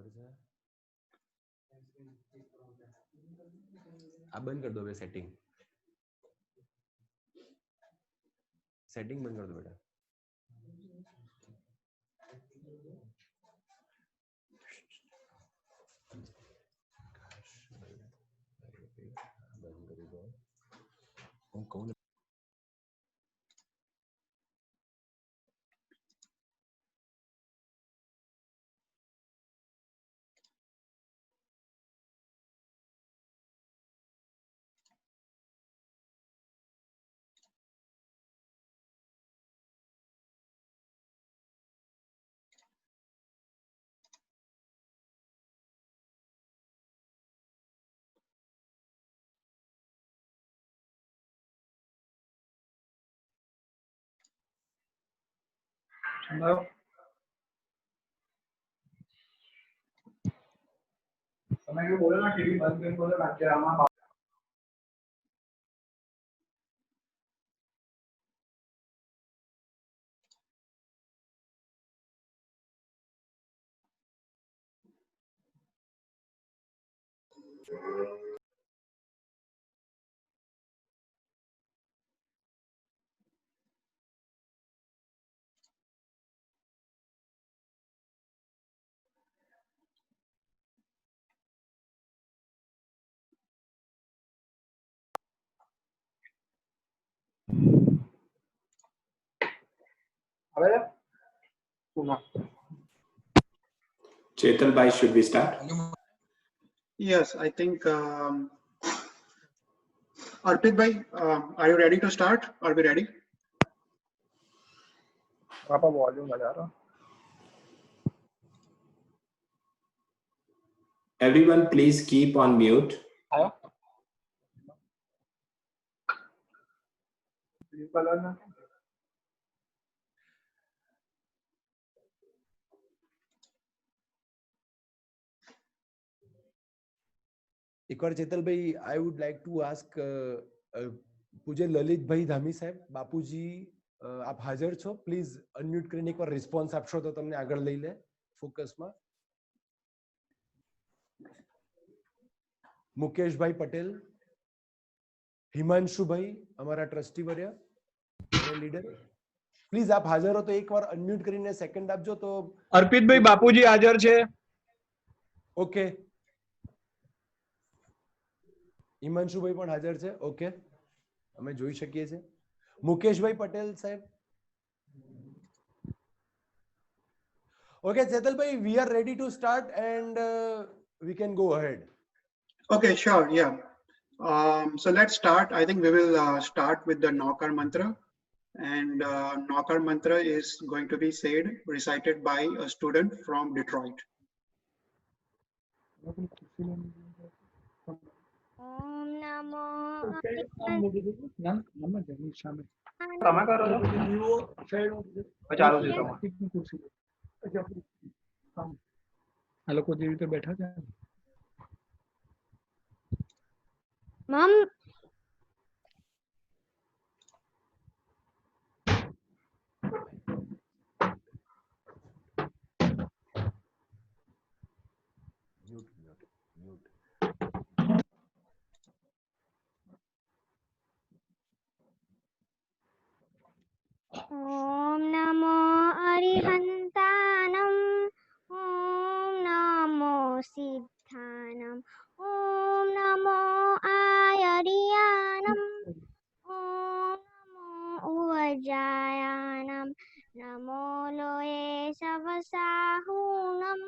आप बंद कर दो बे सेटिंग बंद कर दो बेटा बंद कर दो कौन हेलो मैं ये बोला ना टीवी बंद करके बोला राज्य रामा अबे सुना Chetal bhai, should we start? Yes, I think Arpit bhai, are you ready to start? Are we ready? आपका वॉल्यूम लगा रहा Everyone, please keep on mute. आया ब्लू कलर ना एक और चेतल भाई I would like to ask પૂજ્ય લલિતભાઈ ધામી સાહેબ બાપુજી આપ હાજર છો પ્લીઝ અનમ્યુટ કરીને એકવાર રિસ્પોન્સ આપશો તો તમને આગળ લઈ લે ફોકસમાં મુકેશભાઈ પટેલ હિમાંશુભાઈ અમારા ટ્રસ્ટી વર્ય લીડર પ્લીઝ આપ હાજર હો તો એકવાર અનમ્યુટ કરીને સેકન્ડ આપજો તો અર્પિતભાઈ બાપુજી હાજર છે ઓકે હિમાંશુભાઈ પણ હાજર છે ઓકે અમે જોઈ શકીએ છીએ Mukeshbhai Patel saheb okay Chetalbhai we are ready to start and we can go ahead Okay, sure, yeah. So let's start. I think we will start with the Naukar mantra, and Naukar mantra is going to be said, recited by a student from Detroit. Om Namo તમે કરો છો ચાલુ છે આ લોકો જે રીતે બેઠા છે Mom. Om Namo Arihantanam. Om Namo Siddhanam. Om Namo Ayariyanam. Om Namo Uvajayanam. Namo Loe Savasahunam.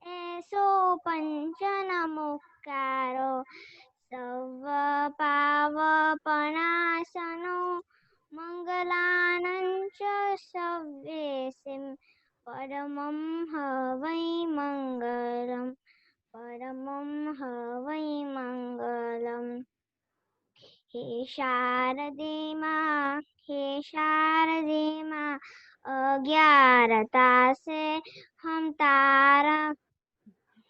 Eso Panchanamukaro. Sava Pavapanasano. Mangalananch Savvesim Paramam Havai Mangalam Paramam Havai Mangalam He Sharade Ma Agyarata se hum tara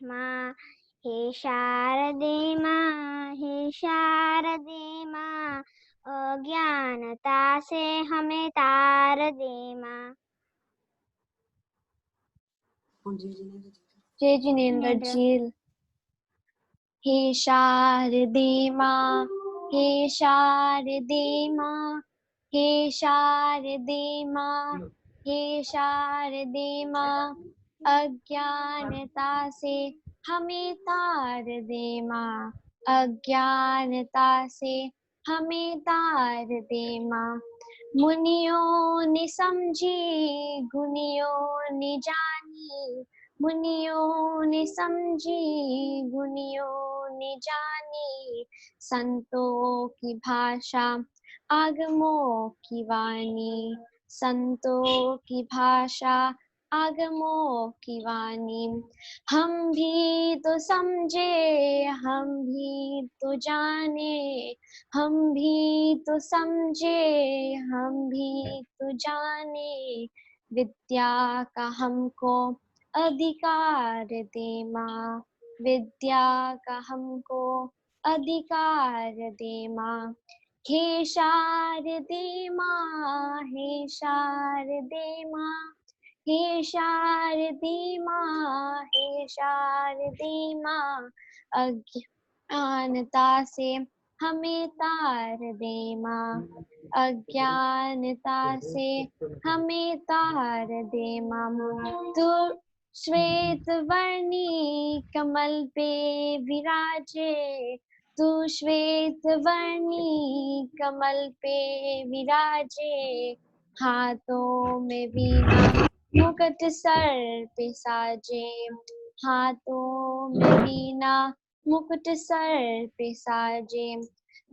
ma He Sharade Ma अज्ञानता से हमें तार दे माँ। जय जिनेन्द्र झील। हे शारदे माँ, हे शारदे माँ, हे शारदे माँ, हे शारदे माँ, अज्ञानता से हमें तार दे माँ, अज्ञानता से हमें तार दे माँ। मुनियों ने समझी, गुनियों ने जानी, मुनियों ने समझी, गुनियों ने जानी, संतों की भाषा आगमों की वाणी, संतों की भाषा आगमों की वाणी। हम भी तो समझे, हम भी तो जाने, हम भी तो समझे, हम भी तो जाने, विद्या का हमको अधिकार दे माँ, विद्या का हमको अधिकार दे माँ। हे शारदे माँ, हे शारदे माँ, हे शारदे माँ, हे शारदे माँ, अज्ञानता से हमें तार दे माँ, अज्ञानता से हमें तार दे माँ। तू श्वेत वर्णी कमल पे विराजे, तू श्वेत वर्णी कमल पे विराजे, हाथों में वीणा मुकुट सर पे साजे, हाथों में वीणा मुकुट सर पे साजे।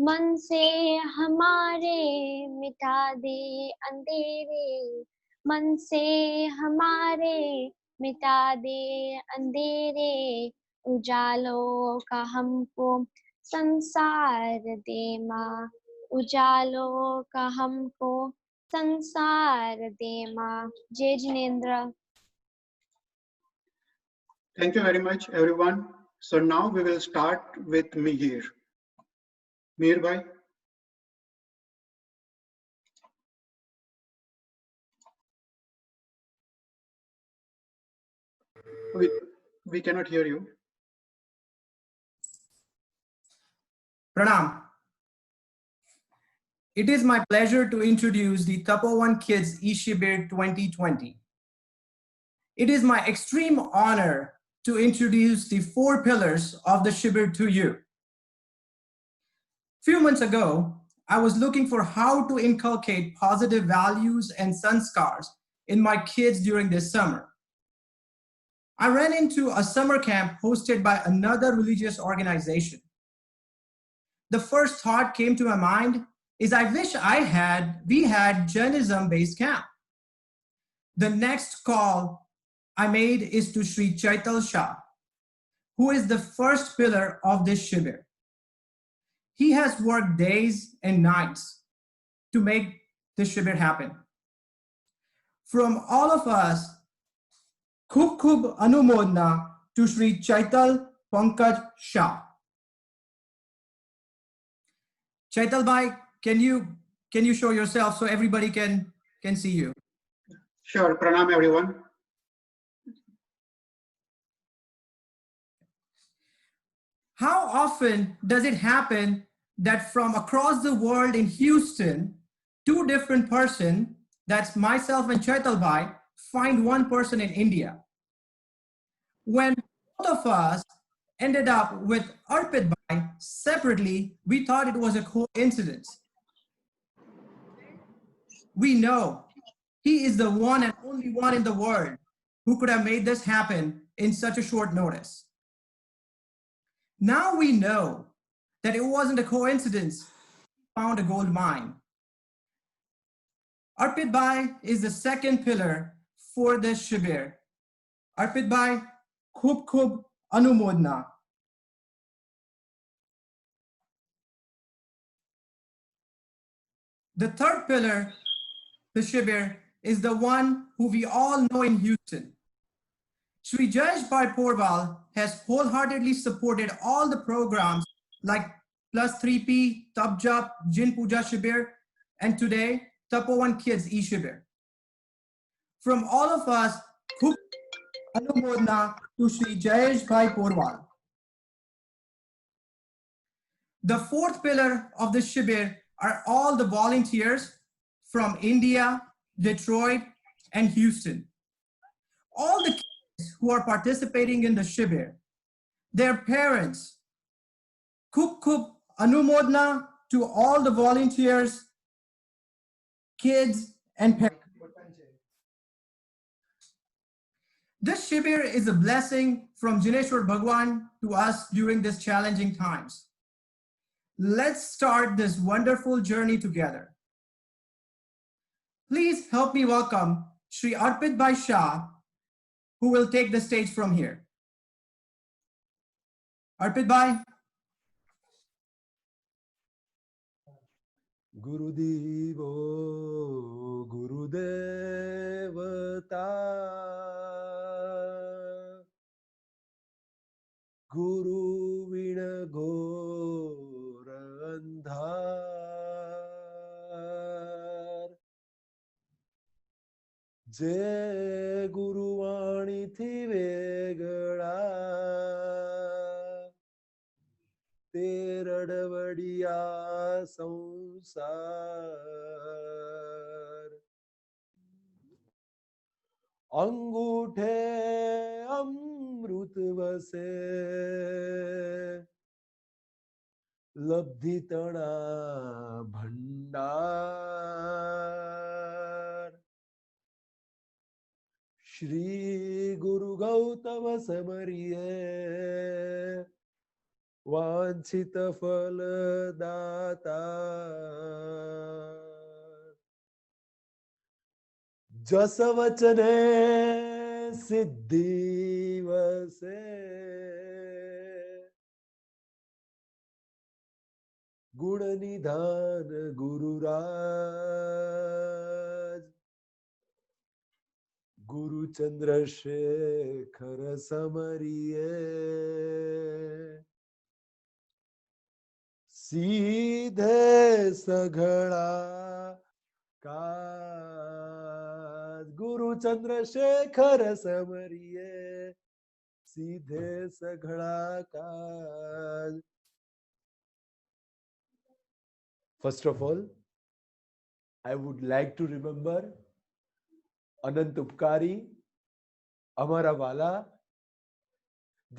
मन से हमारे मिटा दे अंधेरे, मन से हमारे मिटा दे अंधेरे, उजालों का हमको संसार दे माँ, उजालों का हमको संसार दे माँ। जय Jinendra. Thank you very much, everyone. So now we will start with Mihir. Mihir bhai. We cannot hear you. Pranam. It is my pleasure to introduce the Tapovan Kids eShibir 2020. It is my extreme honor to introduce the 4 pillars of the Shibir to you. Few months ago, I was looking for how to inculcate positive values and sanskars in my kids during this summer. I ran into a summer camp hosted by another religious organization. The first thought came to my mind is I wish we had Jainism-based camp. The next call I made is to Sri Chaital Shah, who is the first pillar of this Shibir. He has worked days and nights to make this Shibir happen. From all of us, Khub Khub Anumodna to Sri Chaital Pankaj Shah. Chaital bhai, can you show yourself so everybody can see you? Sure, pranam everyone. How often does it happen that from across the world in Houston, 2 different persons, that's myself and Chaital bhai, find 1 person in India? When both of us ended up with Arpit bhai separately, we thought it was a coincidence. We know he is the one and only one in the world who could have made this happen in such a short notice. Now we know that it wasn't a coincidence. He found a gold mine. Arpit bhai is the second pillar for this Shibir. Arpit bhai, Khub Khub Anumodna. The third pillar, the Shibir, is the one who we all know in Houston. Sri Jayesh Bhai Porwal has wholeheartedly supported all the programs like Plus 3P, Tabjap, Jin Puja Shibir, and today, Tapovan Kids eShibir. From all of us, Anumodna to Shri Jayesh Bhai Porwal. The fourth pillar of the Shibir are all the volunteers from India, Detroit, and Houston. All the kids who are participating in the Shibir, their parents, Khub Anumodna to all the volunteers, kids, and parents. This Shibir is a blessing from Jineshwar Bhagwan to us during these challenging times. Let's start this wonderful journey together. Please help me welcome Shri Arpit Bhai Shah, who will take the stage from here. Arpit Bhai. Gurudevo Gurudevata Guru Vina Gora Andhar Jai Guru Vani Thi Vegada તે રડવડિયા સંસાર અંગૂઠે અમૃત વસે લબ્ધિ તણા ભંડાર શ્રી ગુરુ ગૌતમ સમરિયે वांछित फल दाता जस वचने सिद्धि वसे गुण निधान गुरुराज गुरु चंद्रशेखर समरिये सीधे सघड़ा काज गुरु चंद्रशेखर समरिये सीधे सघड़ा काज. First of all, I would like to remember अनंत उपकारी અમારા વાલા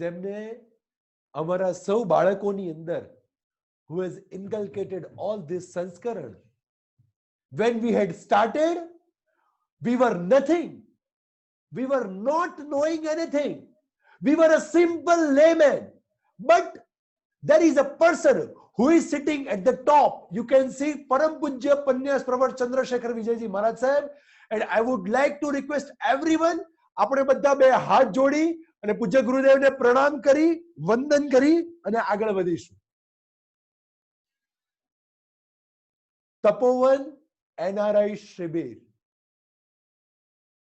જેમને અમારા સૌ બાળકોની અંદર who has inculcated all this sanskaran. When we had started, we were nothing. We were not knowing anything. We were a simple layman. But there is a person who is sitting at the top. You can see Param Pujya Panyas Pravar Chandrasekhar Vijayji Maharaj Sahib. And I would like to request everyone, આપણે બધા બે હાથ જોડી અને પૂજ્ય ગુરુદેવને પ્રણામ કરી, વંદન કરી અને આગળ વધીશું. Tapovan NRI Shibir.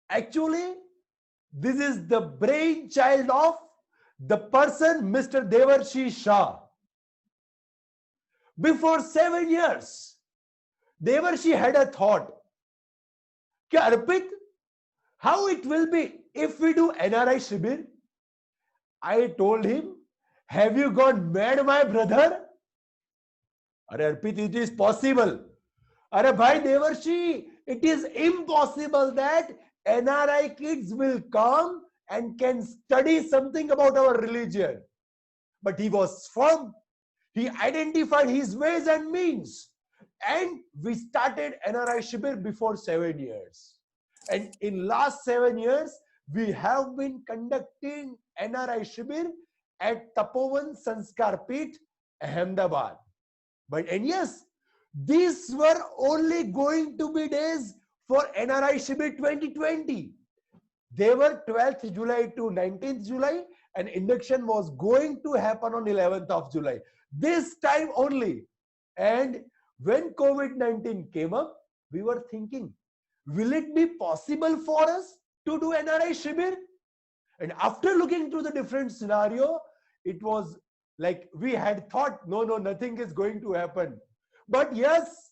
Actually, this is the brainchild of the person, Mr. Devarshi Shah. Before 7 years, Devarshi had a thought. Arpit, how it will be if we do NRI Shibir? I told him, have you gone mad, my brother? Arpit, it is possible. Are bhai Devarshi, it is impossible that NRI kids will come and can study something about our religion. But he was firm. He identified his ways and means. And we started NRI Shibir before 7 years. And in last 7 years, we have been conducting NRI Shibir at Tapovan Sanskar Peeth, Ahmedabad. And yes, these were only going to be days for NRI Shibir 2020. They were 12th July to 19th July and induction was going to happen on 11th of July. This time only. And when COVID-19 came up, we were thinking, will it be possible for us to do NRI Shibir? And after looking through the different scenario, it was like we had thought, no, nothing is going to happen. But yes,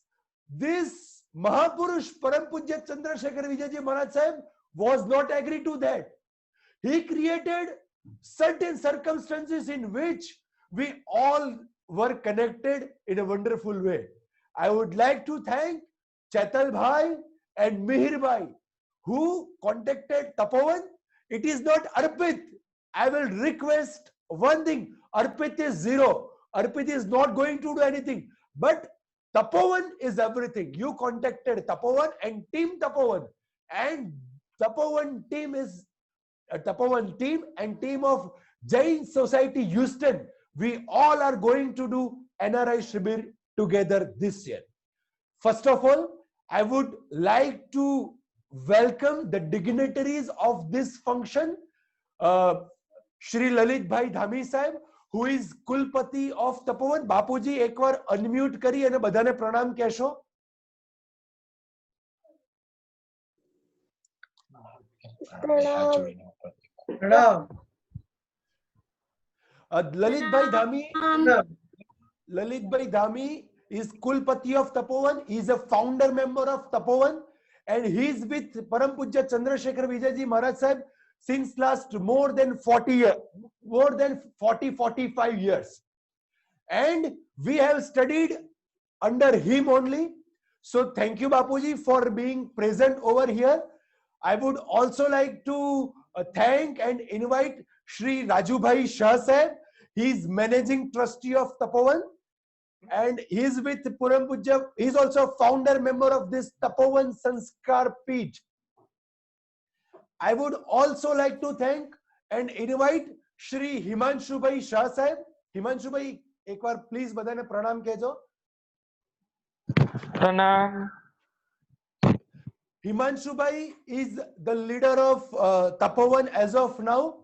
this Mahapurush Param Pujya Chandrasekhar Vijayji Maharaj Sahib was not agree to that. He created certain circumstances in which we all were connected in a wonderful way. I would like to thank Chetal Bhai and Mihir Bhai who contacted Tapovan. It is not Arpit. I will request one thing. Arpit is zero. Arpit is not going to do anything. But Tapovan is everything. You contacted Tapovan and Team Tapovan. And Tapovan team is Tapovan team and team of Jain Society Houston. We all are going to do NRI Shibir together this year. First of all, I would like to welcome the dignitaries of this function. Shri Lalit Bhai Dhami Sahib, who is Kulpati of Tapovan. Bapuji, ekvar unmute કરી અને બધાને પ્રણામ કહેશો. પ્રણામ. Lalit Bhai Dhami is Kulpati of Tapovan. He is a founder member of Tapovan and he is with Param Pujya Chandrasekhar Vijayji Maharaj Sahib since last more than 45 years. And we have studied under him only. So thank you Bapuji for being present over here. I would also like to thank and invite Shri Raju Bhai Shah Sahib. He is managing trustee of Tapovan and he is with Param Pujya. He is also a founder member of this Tapovan Sanskar Peeth. I would also like to thank and invite Shri Himanshu Bhai Shah Sahib. Himanshu Bhai, ekvar please badane pranam kehjo. Pranam. Himanshu Bhai is the leader of Tapovan as of now.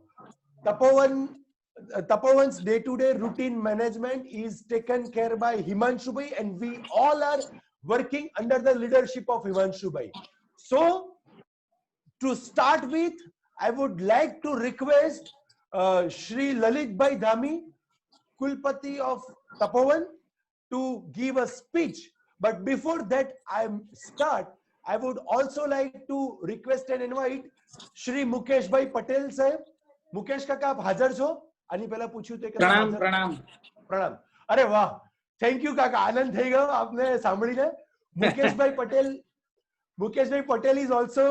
Tapovan's day-to-day routine management is taken care by Himanshu Bhai and we all are working under the leadership of Himanshu Bhai. So, to start with, I would like to request Shri Lalit Bhai Dhami, Kulpati of Tapovan, to give a speech. But before that, I would also like to request and invite Shri Mukesh Bhai Patel Sahib. Mukesh Kaka, आप हाजर છો? આની પહેલા પૂછ્યું તે પ્રણામ પ્રણામ પ્રણામ. અરે વાહ, થેન્ક યુ કાકા, આનંદ થઈ ગયો આપને સાંભળીને. મુકેશભાઈ Patel is also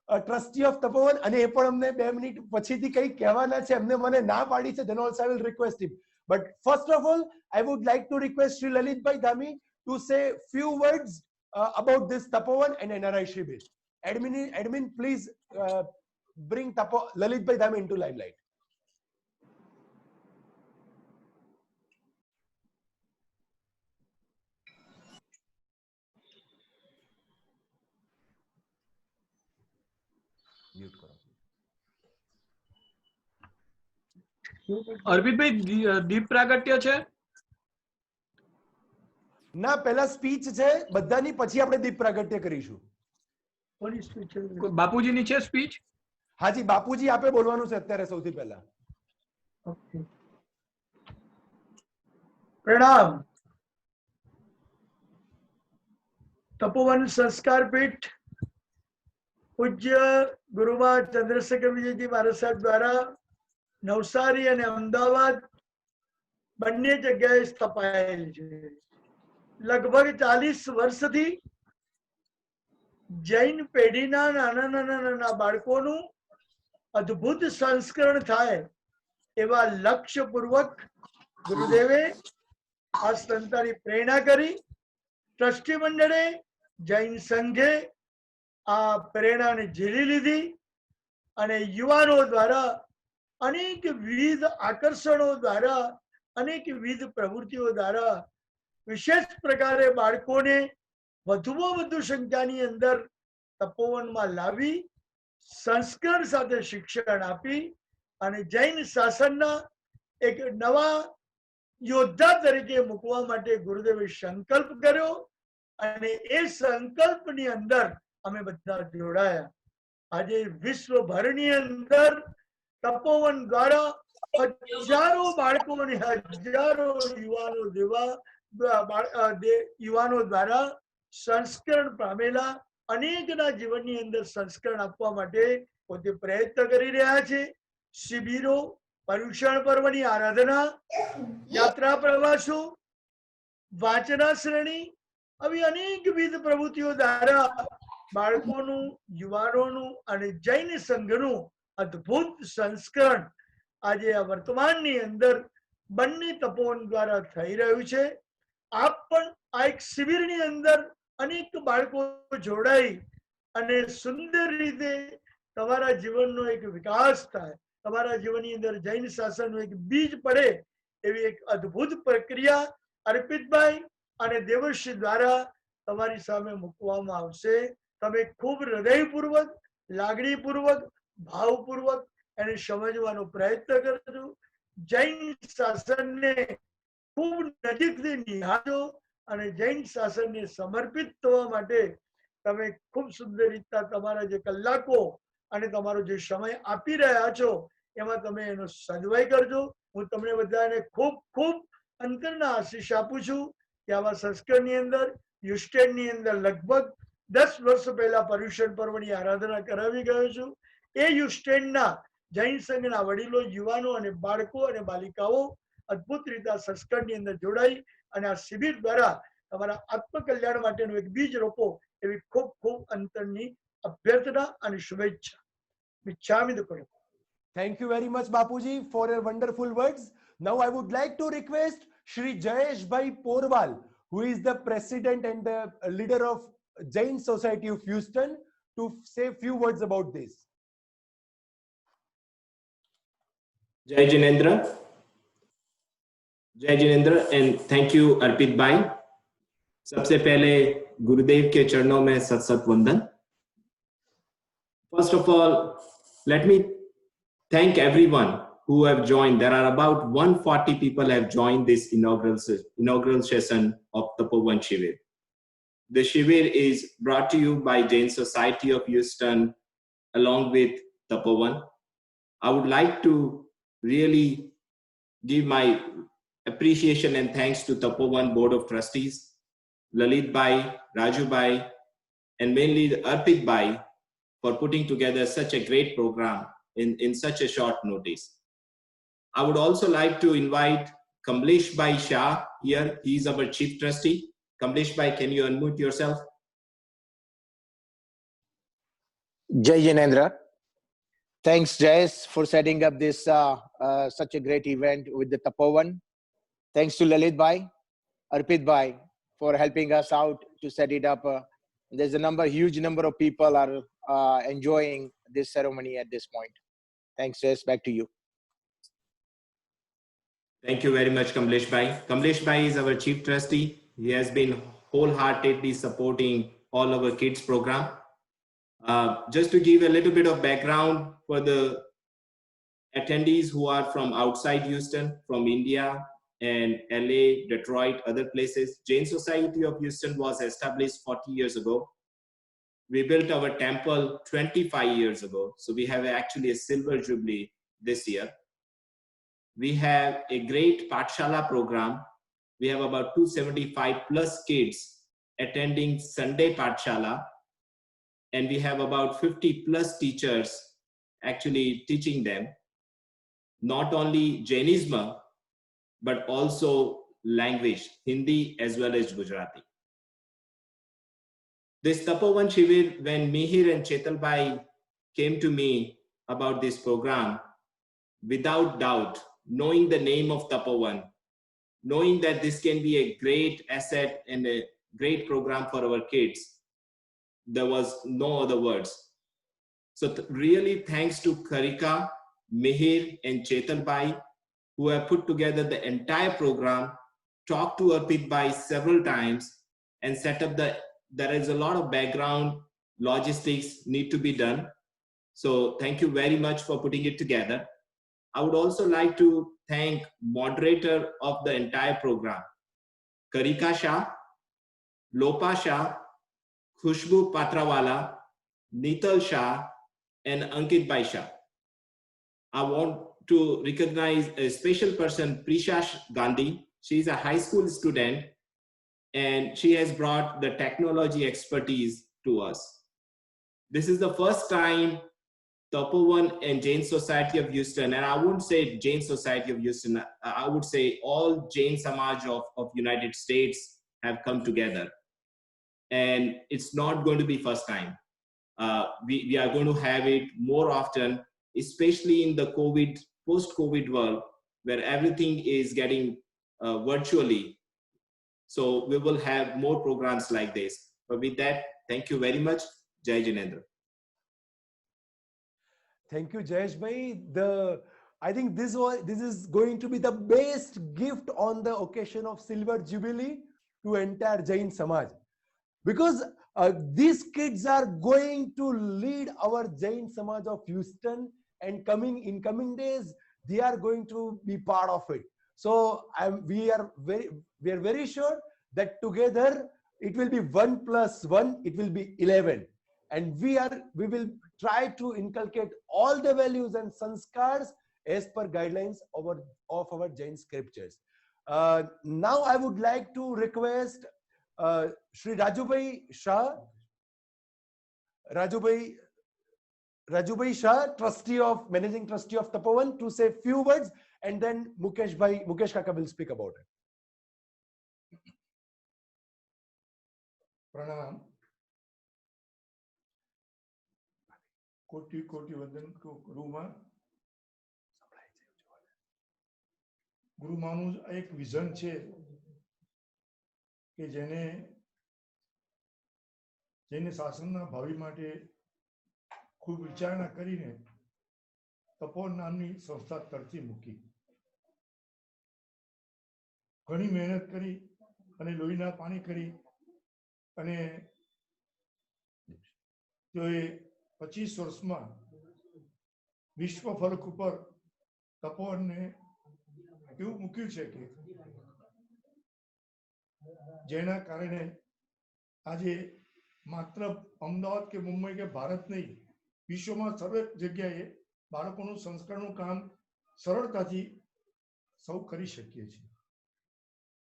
a trustee of Tapovan અને એ પણ અમને 2 મિનિટ પછીથી કંઈ કહેવાના છે, એમને મને ના પાડી છે. Then also I will request him. But first of all, I would like to request Shri Lalit Bhai Dhami to say few words about this Tapovan and NRI Shibir. Admin, please bring Lalit Bhai Dhami into limelight. અર્પિતભાઈ દીપ પ્રાગટ્ય છે? ના, પહેલા speech છે બધાની, પછી આપણે દીપ પ્રાગટ્ય કરીશું. કોની સ્પીચ છે? બાપુજીની છે સ્પીચ? હાજી, બાપુજી આપે બોલવાનું છે અત્યારે સૌથી પહેલા. ઓકે. પ્રણામ. તપોવન સંસ્કાર પીઠ પૂજ્ય ગુરુમા ચંદ્રશેખર વિજયજી મહારાજ સાહેબ દ્વારા નવસારી અને અમદાવાદ બંને જગ્યાએ સ્થપાયેલ છે. લગભગ 40 વર્ષથી જૈન પેઢીના નાના બાળકોનું અદ્ભુત સંસ્કરણ થાય એવા લક્ષ્યપૂર્વક ગુરુદેવે આ સંસ્થાની પ્રેરણા કરી. ટ્રસ્ટી મંડળે, જૈન સંઘે આ પ્રેરણાને ઝીલી લીધી અને યુવાનો દ્વારા અનેકવિધ આકર્ષણો દ્વારા, અનેકવિધ પ્રવૃત્તિઓ દ્વારા વિશેષ પ્રકારે બાળકોને વધુમાં વધુ સંખ્યાની અંદર તપોવનમાં લાવી સંસ્કાર સાથે શિક્ષણ આપી અને જૈન શાસનના એક નવા યોદ્ધા તરીકે મૂકવા માટે ગુરુદેવે સંકલ્પ કર્યો અને એ સંકલ્પની અંદર અમે બધા જોડાયા. આજે વિશ્વભરની અંદર તપોવન દ્વારા હજારો બાળકો અને હજારો યુવાનો દ્વારા સંસ્કરણ પામેલા અનેકના જીવનની અંદર સંસ્કરણ આપવા માટે પોતે પ્રયત્ન કરી રહ્યા છે. શિબિરો, પર્યુષણ પર્વની આરાધના, યાત્રા પ્રવાસો, વાંચના શ્રેણી, આવી અનેકવિધ પ્રવૃત્તિઓ દ્વારા બાળકોનું, યુવાનોનું અને જૈન સંઘનું અદ્ભુત સંસ્કરણ આજે આ વર્તમાનની અંદર બંને તપોવન દ્વારા થઈ રહ્યું છે. આપ પણ આ એક શિબિરની અંદર અનેક બાળકો જોડાઈ અને સુંદર રીતે તમારા જીવનનો એક વિકાસ થાય, તમારા જીવનની અંદર જૈન શાસનનું એક બીજ પડે એવી એક અદ્ભુત પ્રક્રિયા અર્પિતભાઈ અને દેવર્ષિ દ્વારા તમારી સામે મૂકવામાં આવશે. તમે ખૂબ હૃદયપૂર્વક, લાગણીપૂર્વક, ભાવપૂર્વક એને સમજવાનો પ્રયત્ન કરજો. જૈન શાસનને ખૂબ નજીકથી નિહાળો અને જૈન શાસનને સમર્પિત થવા માટે તમે ખૂબ સુંદર રીતના તમારા જે કલાકો અને તમારો જે સમય આપી રહ્યા છો એમાં તમે એનો સદુપયોગ કરજો. હું તમને બધાને ખૂબ ખૂબ અંતરના આશીષ આપું છું કે આવા સંસ્કરણની અંદર યુસ્ટેનની અંદર લગભગ 10 વર્ષ પહેલા પર્યુષણ પર્વની આરાધના કરાવી ગયો છું. એ યુસ્ટેનના જૈન સંઘના વડીલો, યુવાનો અને બાળકો અને બાલિકાઓ અદ્ભુત રીતે આ સંસ્કરણની અંદર જોડાઈ અને આ શિબિર દ્વારા તમારા આત્મકલ્યાણ માટેનું એક બીજ રોપો એવી ખૂબ ખૂબ અંતરની અભ્યર્થના અને શુભેચ્છા. મિચ્છામિ દુક્કડમ. Thank you very much, Bapuji, for your wonderful words. Now I would like to request Shri Jayesh Bhai Porwal, who is the president and the leader of Jain Society of Houston, to say few words about this. Jai Jinendra. Jai Jinendra and thank you Arpit Bhai. सबसे पहले गुरुदेव के चरणों में सत सत वंदन. First of all, let me thank everyone who have joined. There are about 140 people have joined this inaugural session of Tapovan Shivir. The Shivir is brought to you by Jain Society of Houston along with Tapovan. I would like to really give my appreciation and thanks to Tapovan Board of Trustees, Lalit Bhai, Raju Bhai, and mainly Arpit Bhai for putting together such a great program in such a short notice. I would also like to invite Kamlesh Bhai Shah here. He is our Chief Trustee. Kamlesh Bhai, can you unmute yourself? Jai Jinendra. Thanks, Jayesh, for setting up this such a great event with the Tapovan. Thanks to Lalit Bhai, Arpit Bhai for helping us out to set it up. There's a huge number of people are enjoying this ceremony at this point. Thanks, Jayesh. Back to you. Thank you very much, Kamlesh Bhai. Kamlesh Bhai is our Chief Trustee. He has been wholeheartedly supporting all our kids program. Just to give a little bit of background for the attendees who are from outside Houston, from India and LA, Detroit, other places, Jain Society of Houston was established 40 years ago. We built our temple 25 years ago. So we have actually a silver jubilee this year. We have a great Pathshala program. We have about 275 plus kids attending Sunday Pathshala. And we have about 50 plus teachers actually teaching them, not only Jainism, but also language, Hindi as well as Gujarati. This Tapovan Shivir, when Mihir and Chetal Bhai came to me about this program, without doubt, knowing the name of Tapovan, knowing that this can be a great asset and a great program for our kids, there was no other words. So really thanks to Karika, Mihir and Chetal Bhai, who have put together the entire program, talked to Arpit Bhai several times and set up there is a lot of background logistics need to be done. So thank you very much for putting it together. I would also like to thank moderator of the entire program, Karika Shah, Lopa Shah, Khushbu Patrawala, Nital Shah, and Ankit Bhai Shah. I want to recognize a special person, Prisha Gandhi. She's a high school student and she has brought the technology expertise to us. This is the first time Tapovan and Jain Society of Houston, and I wouldn't say Jain Society of Houston, I would say all Jain Samaj of United States have come together. And it's not going to be first time. We are going to have it more often, especially in the post-COVID world, where everything is getting virtually. So we will have more programs like this. But with that, thank you very much. Jai Jinendra. Thank you, Jayesh bhai. I think this is going to be the best gift on the occasion of Silver Jubilee to entire Jain Samaj, because these kids are going to lead our Jain Samaj of Houston, and in coming days they are going to be part of it. So we are very sure that together it will be 1 + 1, it will be 11. And we will try to inculcate all the values and sanskars as per guidelines of our Jain scriptures. Now I would like to request Shri Rajubhai Shah, Rajubhai Shah, Managing Trustee of Tapovan, to say few words, and then Mukesh Kaka will speak about it. Pranam. कोटि कोटि वंदन को ગુરુમાનું એક vision છે કે જેને શાસનના ભાવિ માટે ખૂબ વિચારણા કરીને તપોવન નામની સંસ્થા તરતી મૂકી, ઘણી મહેનત કરી અને લોહીના પાણી કરી અને તેઓએ 25 વર્ષમાં વિશ્વ ફલક ઉપર તપોવનને એવું મૂક્યું છે કે જેના કારણે આજે માત્ર અમદાવાદ કે મુંબઈ કે ભારત નહીં, વિશ્વમાં સર્વે જગ્યાએ બાળકોનું સંસ્કારનું કામ સરળતાથી સૌ કરી શકીએ છીએ.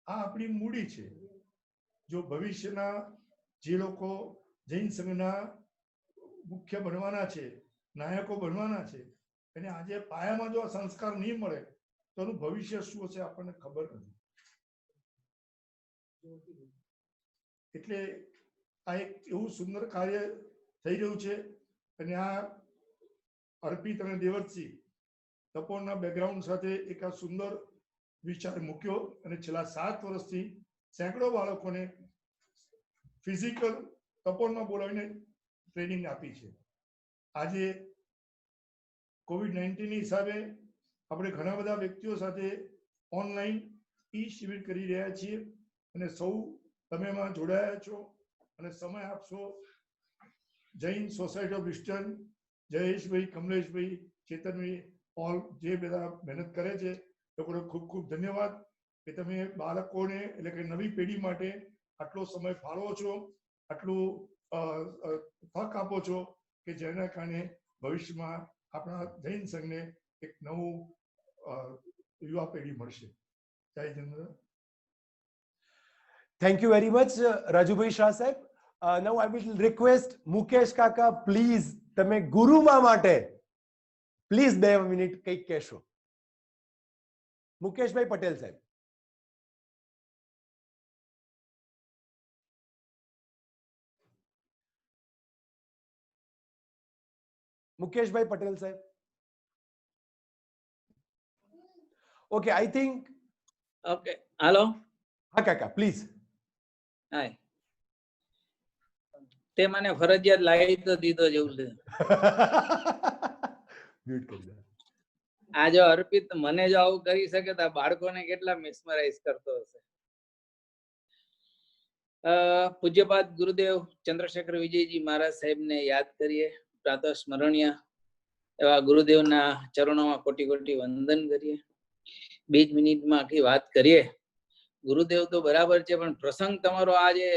આ આપણી મૂડી છે. જો ભવિષ્યના જે લોકો જૈન સંઘના મુખ્ય બનવાના છે, નાયકો બનવાના છે, અને આજે પાયામાં જો આ સંસ્કાર નહીં મળે તો એનું ભવિષ્ય શું હશે આપણને ખબર નથી. એટલે આ એક એવું સુંદર કાર્ય થઈ રહ્યું છે. અને આ અર્પિત અને દેવતસિંહ તપોવનના બેકગ્રાઉન્ડ સાથે એક આ સુંદર વિચાર મૂક્યો અને છેલ્લા 7 વર્ષથી સેંકડો બાળકોને ફિઝિકલ તપોવનમાં બોલાવીને ટ્રેનિંગ આપી છે. આજે COVID-19 હિસાબે આપણે ઘણા બધા વ્યક્તિઓ સાથે ઓનલાઈન શિબિર કરી રહ્યા છીએ અને સૌ તમે એમાં જોડાયા છો અને સમય આપશો. Jain society of Houston, Jayeshbhai, Kamleshbhai, Chetanbhai, all જે બધા મહેનત કરે છે લોકોને ખૂબ ખૂબ ધન્યવાદ કે તમે બાળકોને એટલે કે નવી પેઢી માટે આટલો સમય ફાળવો છો, આટલું તક આપો છો કે જેના કારણે ભવિષ્યમાં આપણા જૈન સંઘને એક નવું યુવા પેઢી મળશે. જય Jinendra. Thank you very much, Rajubhai Shah sahib. Now I will request Mukesh Kaka, please, તમે ગુરુમા માટે પ્લીઝ 2 મિનિટ કંઈક કહેશો. મુકેશભાઈ પટેલ સાહેબ. મુકેશભાઈ પટેલ સાહેબ. Okay, I think. Okay, hello. હા કાકા, પ્લીઝ. હાય. તે મને ફરજિયાત લાવી તો દીધો જેવું છે. મ્યુટ કરી દે. આ જો અર્પિત મને જો આવું કરી શકે તો બાળકોને કેટલા મેસ્મરાઇઝ કરતો હશે. પૂજ્યપાદ ગુરુદેવ ચંદ્રશેખર વિજયજી મહારાજ સાહેબને યાદ કરીએ, પ્રાતઃ સ્મરણીય એવા ગુરુદેવના ચરણોમાં કોટી કોટી વંદન કરીએ. 2 મિનિટમાં આખી વાત કરીએ. ગુરુદેવ તો બરાબર છે, પણ પ્રસંગ તમારો આ જે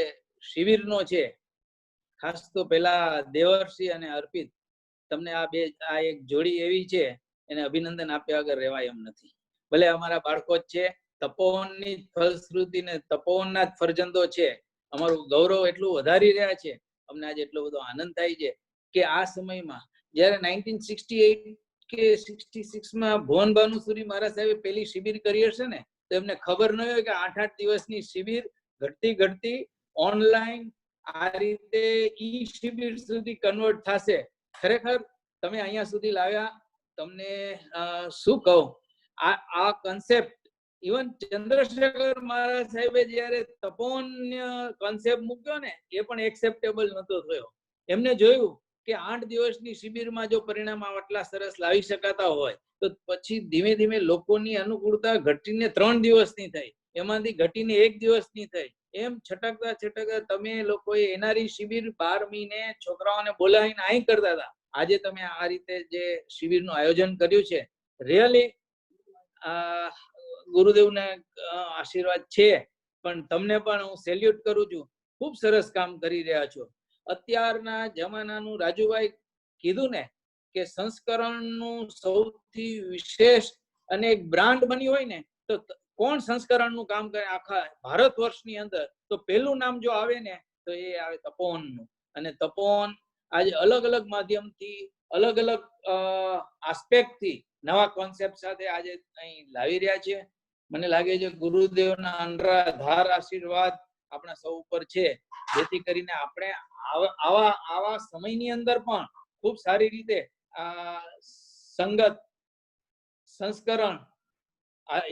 શિબિરનો છે, ખાસ તો પેલા દેવર્ષિ અને અર્પિત, તમને આ એક જોડી એવી છે એને અભિનંદન આપ્યા વગર રહેવાય એમ નથી. ભલે અમારા બાળકો જ છે, તપોવનની ફલશ્રુતિ ને તપોવનના જ ફરજંદો છે, અમારું ગૌરવ એટલું વધારી રહ્યા છે. અમને આજે એટલો બધો આનંદ થાય છે કે આ સમયમાં જ્યારે 1968 કે 66 માં ભુવન ભાનુસુરી મહારાજ સાહેબે પેલી શિબિર કરી હશે ને, તો એમને ખબર ન હોય કે 8-8 દિવસની શિબિર ઘટતી ઓનલાઈન આ રીતે ઈ શિબિર સુધી કન્વર્ટ થશે. ખરેખર તમે અહીંયા સુધી લાવ્યા, તમને શું કહું, આ કન્સેપ્ટ ઇવન ચંદ્રશેખર મહારાજ સાહેબે જયારે તપોવન કોન્સેપ્ટ મૂક્યો ને, એ પણ એક્સેપ્ટેબલ નતો થયો. એમને જોયું કે 8 દિવસની શિબિરમાં જો પરિણામ આટલા સરસ લાવી શકાતા હોય, તો પછી ધીમે ધીમે લોકોની અનુકૂળતા ઘટીને 3 દિવસની થઈ, એમાંથી ઘટીને 1 દિવસની થઈ. એમ છટકતા તમે લોકોએ એનઆરઈ શિબિર 12 મહિને છોકરાઓને બોલાવીને અહીં કરતા હતા. આજે તમે આ રીતે જે શિબિરનું આયોજન કર્યું છે, રિયલી ગુરુદેવને આશીર્વાદ છે. પણ તમને પણ હું સેલ્યુટ કરું છું, ખૂબ સરસ કામ કરી રહ્યા છો. અત્યારના જમાનાનું રાજુભાઈ કીધું ને કે સંસ્કરણનું સૌથી વિશેષ અને એક બ્રાન્ડ બની હોય ને, તો કોણ સંસ્કરણનું કામ કરે આખા ભારત વર્ષની અંદર, તો પહેલું નામ જો આવે ને તો એ આવે તપોવનનું. અને તપોવન આજે અલગ અલગ માધ્યમથી, અલગ અલગ આસ્પેક્ટથી નવા કોન્સેપ્ટ સાથે આજે અહીં લાવી રહ્યા છે. મને લાગે છે ગુરુદેવના અનરાધાર આશીર્વાદ આપણા સૌ ઉપર છે, જેથી કરીને આપણે આવા સમયની અંદર પણ ખૂબ સારી રીતે આ સંગત, સંસ્કરણ,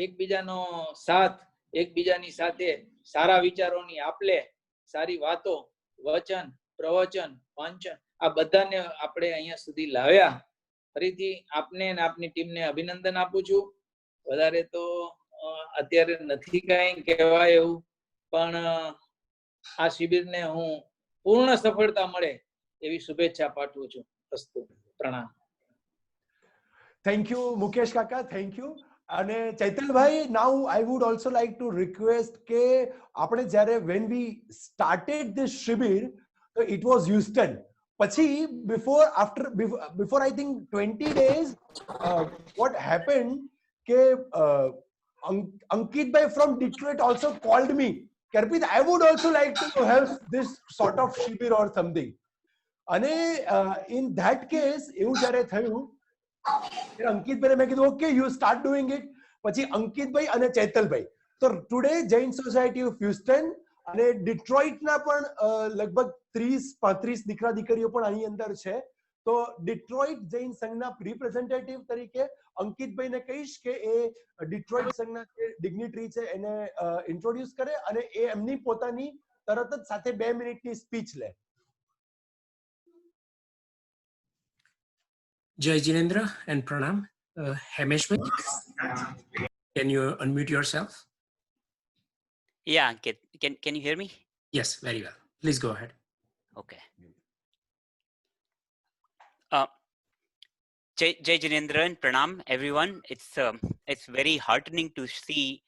એકબીજાનો સાથ, એકબીજાની સાથે સારા વિચારોની આપલે, સારી વાતો, વચન, પ્રવચન, વાંચન, આ બધાને આપણે અહીંયા સુધી લાવ્યા. ફરીથી આપને અને આપની ટીમને અભિનંદન આપું છું. વધારે તો અત્યારે નથી કઈ કહેવાય એવું, પણ આ શિબિરને હું પૂર્ણ સફળતા મળે એવી શુભેચ્છા પાઠવું છું. અસ્તુ. પ્રણામ. થેન્ક યુ મુકેશ કાકા, થેન્ક યુ. અને ચૈતલભાઈ, now I would also like to request કે આપણે જ્યારે when we started this શિબિર, so it was Houston. પછી before I think 20 days, what happened કે Ankit bhai from Detroit also called me, Karpit, I would also like to have this sort of shibir or something. અને in that case એવું જ્યારે થયું, અંકિત ભાઈ મેં કીધું okay you start doing it. પછી અંકિત ભાઈ અને ચૈતલભાઈ, તો today Jain society of Houston અને ડિટ્રોઇટના પણ લગભગ 30-35 દીકરા દીકરીઓ પણ અહીં અંદર છે. તો ડિટ્રોઇટ જૈન સંઘના રિપ્રેઝેન્ટેટિવ તરીકે અંકિતભાઈને કહીશ કે એ ડિટ્રોઇટ સંઘના જે ડિગ્નિટરી છે એને ઇન્ટ્રોડ્યુસ કરે અને એ એમની પોતાની તરત જ સાથે 2 મિનિટની સ્પીચ લે. Jai Jinendra and Pranam. Hamesh bhai, can you unmute yourself? Yeah, Ankit, can you hear me? Yes, very well. Please go ahead. Okay. Jai Jinendra and Pranam, everyone. It's very heartening to see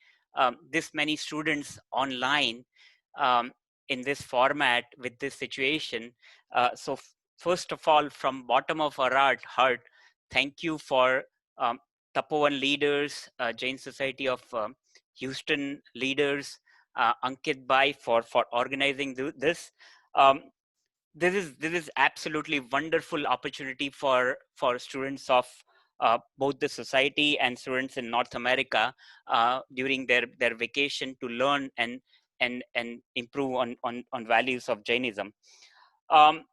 this many students online in this format with this situation. So first of all, from bottom of our heart, thank you for Tapovan leaders, Jain Society of Houston leaders, Ankit Bhai for organizing this. This is absolutely wonderful opportunity for students of both the society and students in North America during their vacation to learn and improve on values of Jainism.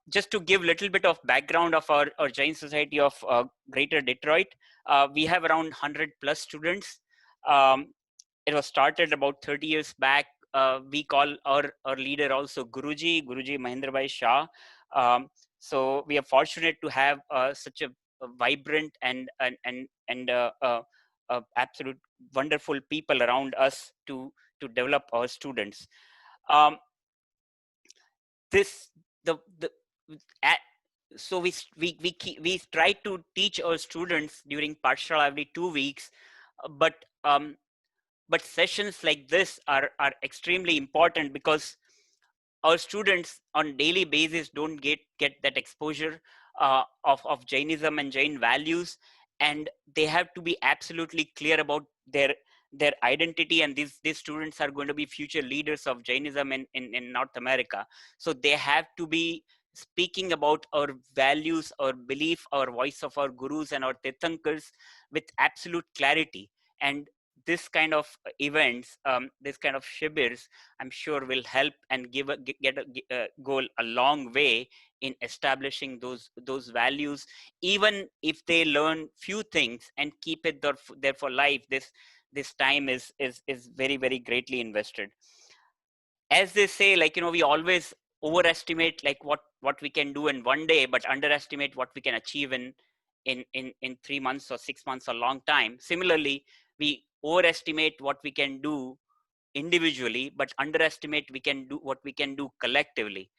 Just to give a little bit of background of our Jain Society of Greater Detroit, we have around 100 plus students. It was started about 30 years back. We call our leader also Guruji Mahendra Bhai Shah. So we are fortunate to have such a vibrant and absolute wonderful people around us to develop our students. So we try to teach our students during Pathshala every 2 weeks, but sessions like this are extremely important because our students on daily basis don't get that exposure of Jainism and Jain values, and they have to be absolutely clear about their identity, and these students are going to be future leaders of Jainism in North America. So they have to be speaking about our values, our belief, our voice of our gurus and our tirthankars with absolute clarity. And this kind of events, this kind of shibirs, I'm sure will help and go a long way in establishing those values. Even if they learn few things and keep it there for life, this time is very, very greatly invested. As they say, like, we always overestimate like what we can do in one day, but underestimate what we can achieve in 3 months or 6 months or long time. Similarly, we overestimate what we can do individually, but underestimate what we can do collectively.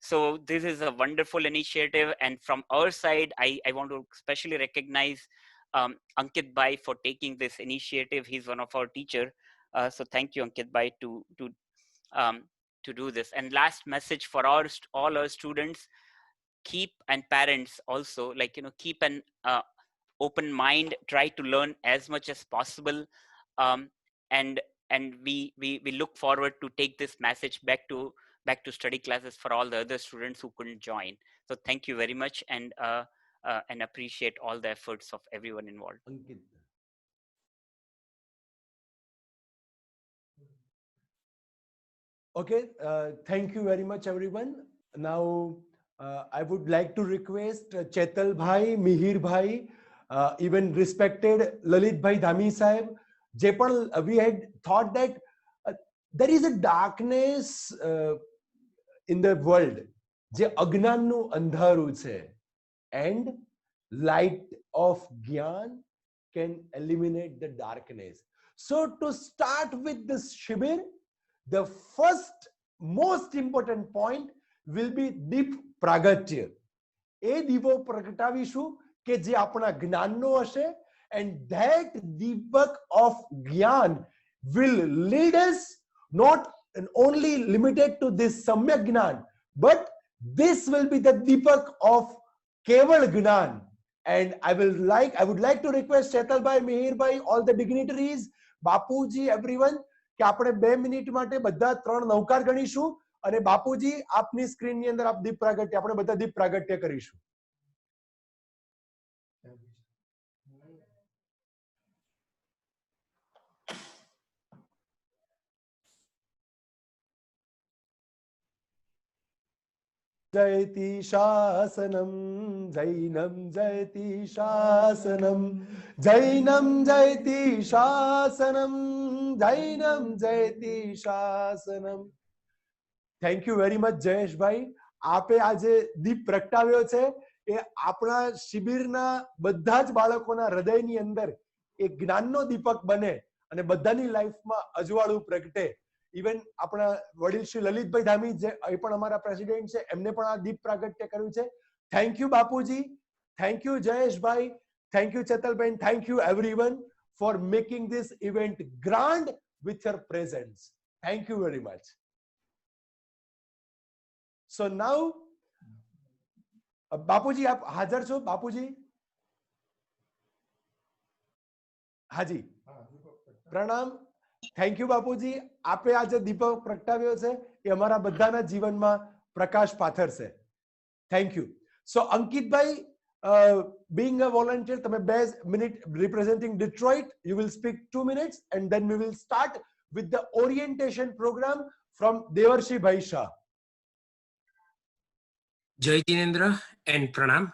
So this is a wonderful initiative, and from our side, I want to especially recognize Ankit Bhai for taking this initiative. He's one of our teacher. So thank you, Ankit Bhai, to do this. And last message for all our students, and parents also, like, keep an open mind, try to learn as much as possible, and we look forward to take this message back to study classes for all the other students who couldn't join. So thank you very much, and appreciate all the efforts of everyone involved. Ankit. Okay, thank you very much, everyone. Now, I would like to request Chetal Bhai, Mihir Bhai, even respected Lalit Bhai Dhami Sahib. We had thought that there is a darkness in the world, je agnannu andharu che, and light of Gyan can eliminate the darkness. So to start with this Shibir, the first most important point will be Deep Pragatya. એ દીવો પ્રગટાવીશું કે જે આપણા જ્ઞાનનો હશે, and that Deepak of Gyan will lead us not only limited to this Samyak Gnan, but this will be the Deepak of Keval Gnan. And I would like to request Chetal Bhai, Mihir Bhai, all the dignitaries, Bapuji, everyone, કે આપણે 2 minute માટે બધા 3 નવકાર ગણીશું, અને બાપુજી આપની screen ની અંદર આપ દીપ પ્રાગટ્ય, આપણે બધા દીપ પ્રાગટ્ય કરીશું. जयति शासनम जैनम जयति शासनम जैनम जयति शासनम जैनम जयति शासनम. Thank you very much Jayesh bhai. आपे આજે દીપ પ્રગટાવ્યો છે એ આપણા શિબિરના બધા જ બાળકોના હૃદયની અંદર એક જ્ઞાનનો દીપક બને અને બધાની લાઈફમાં અજવાળું પ્રગટે. ઇવન આપણા વડીલ શ્રી લલિતભાઈ ધામી, જે એ પણ અમારા પ્રેસિડેન્ટ છે, એમને પણ આ દીપ પ્રાગટ્ય કર્યું છે. Thank you Bapuji, thank you Jayeshbhai, thank you Chetalbhai, thank you everyone for making this event grand with your presence. Thank you very much. So now, બાપુજી આપ હાજર છો? બાપુજી હાજી, પ્રણામ. થેન્ક યુ બાપુજી. આપે આજે દીપક પ્રગટાવ્યો છે એ અમારા બધાના જીવનમાં પ્રકાશ પાથરશે. Thank you. So Ankitbhai, being a volunteer, તમે 2 minute representing Detroit, you will speak 2 minutes, and then we will start with the orientation program from Devarshi Bhai Shah. Jai Jinendra and Pranam.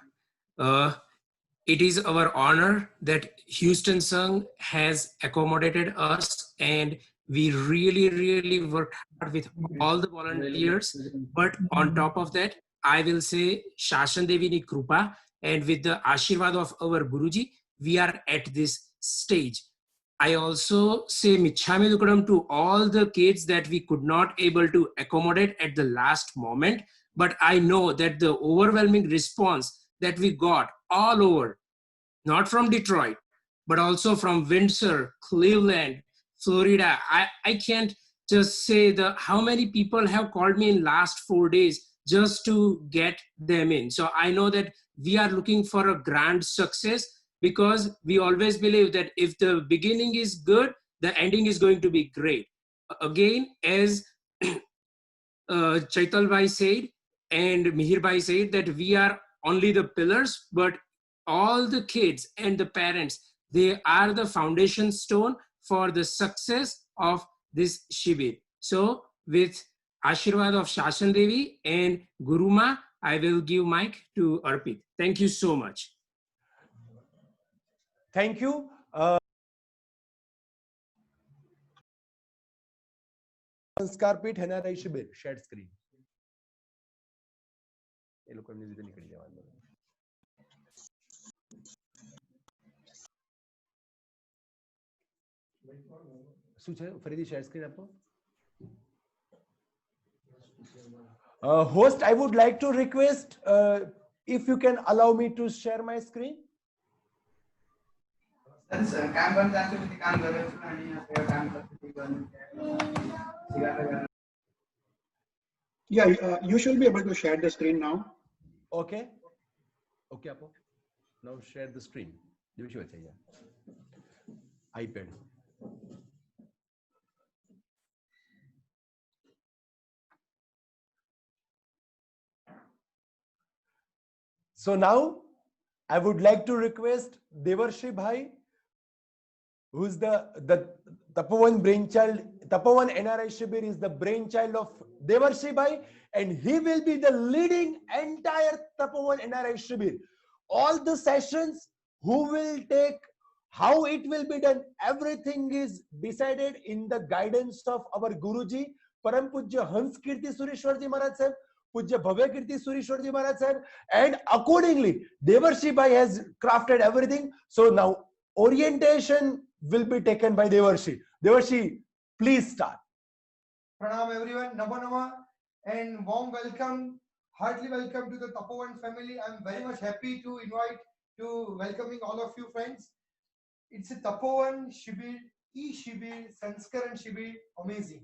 It is our honor that Houston Sangh has accommodated us, and we really worked hard with all the volunteers. But on top of that, I will say Shashan Devi ni Krupa, and with the Ashirwad of our Guruji, we are at this stage. I also say Michhami Dukadam to all the kids that we could not able to accommodate at the last moment. But I know that the overwhelming response that we got all over, not from Detroit, but also from Windsor, Cleveland, Florida. I can't just say how many people have called me in last 4 days just to get them in. So I know that we are looking for a grand success, because we always believe that if the beginning is good, the ending is going to be great. Again, as Chaital Bhai said, and Mihir Bhai said that we are only the pillars, but all the kids and the parents, they are the foundation stone for the success of this Shibir. So with Ashirwad of Shashan Devi and Guru Ma, I will give mic to Arpit. Thank you so much. Thank you. સંસ્કાર પીઠ NRI શિબિર share screen એ લોકો એમની રીતે નીકળી જવાનું. શું છે ફરીથી શેર સ્ક્રીન આપો. Host, I would like to request if you can allow me to share my screen. Yeah, you should be able to share the screen now. Okay. Okay, Apo. Now share the screen. iPad. So now I would like to request Devarshi Bhai, who's the Tapovan brainchild. Tapovan NRI Shibir is the brainchild of Devarshi Bhai, and he will be the leading entire Tapovan NRI Shibir. All the sessions, who will take, how it will be done, everything is decided in the guidance of our Guruji, Param Pujya Hans Kirti Sureshwarji Maharaj Sahib, Pujya Bhavya Kirti Sureshwarji Maharaj Sahib, and accordingly, Devarshi Bhai has crafted everything. So now orientation will be taken by Devarshi. Devarshi, please start. Pranam everyone, Namo Nama, and warm welcome, heartily welcome to the Tapovan family. I'm very much happy to invite to welcoming all of you friends. It's a Tapovan Shibir, E-Shibir, Sanskaran Shibir, amazing.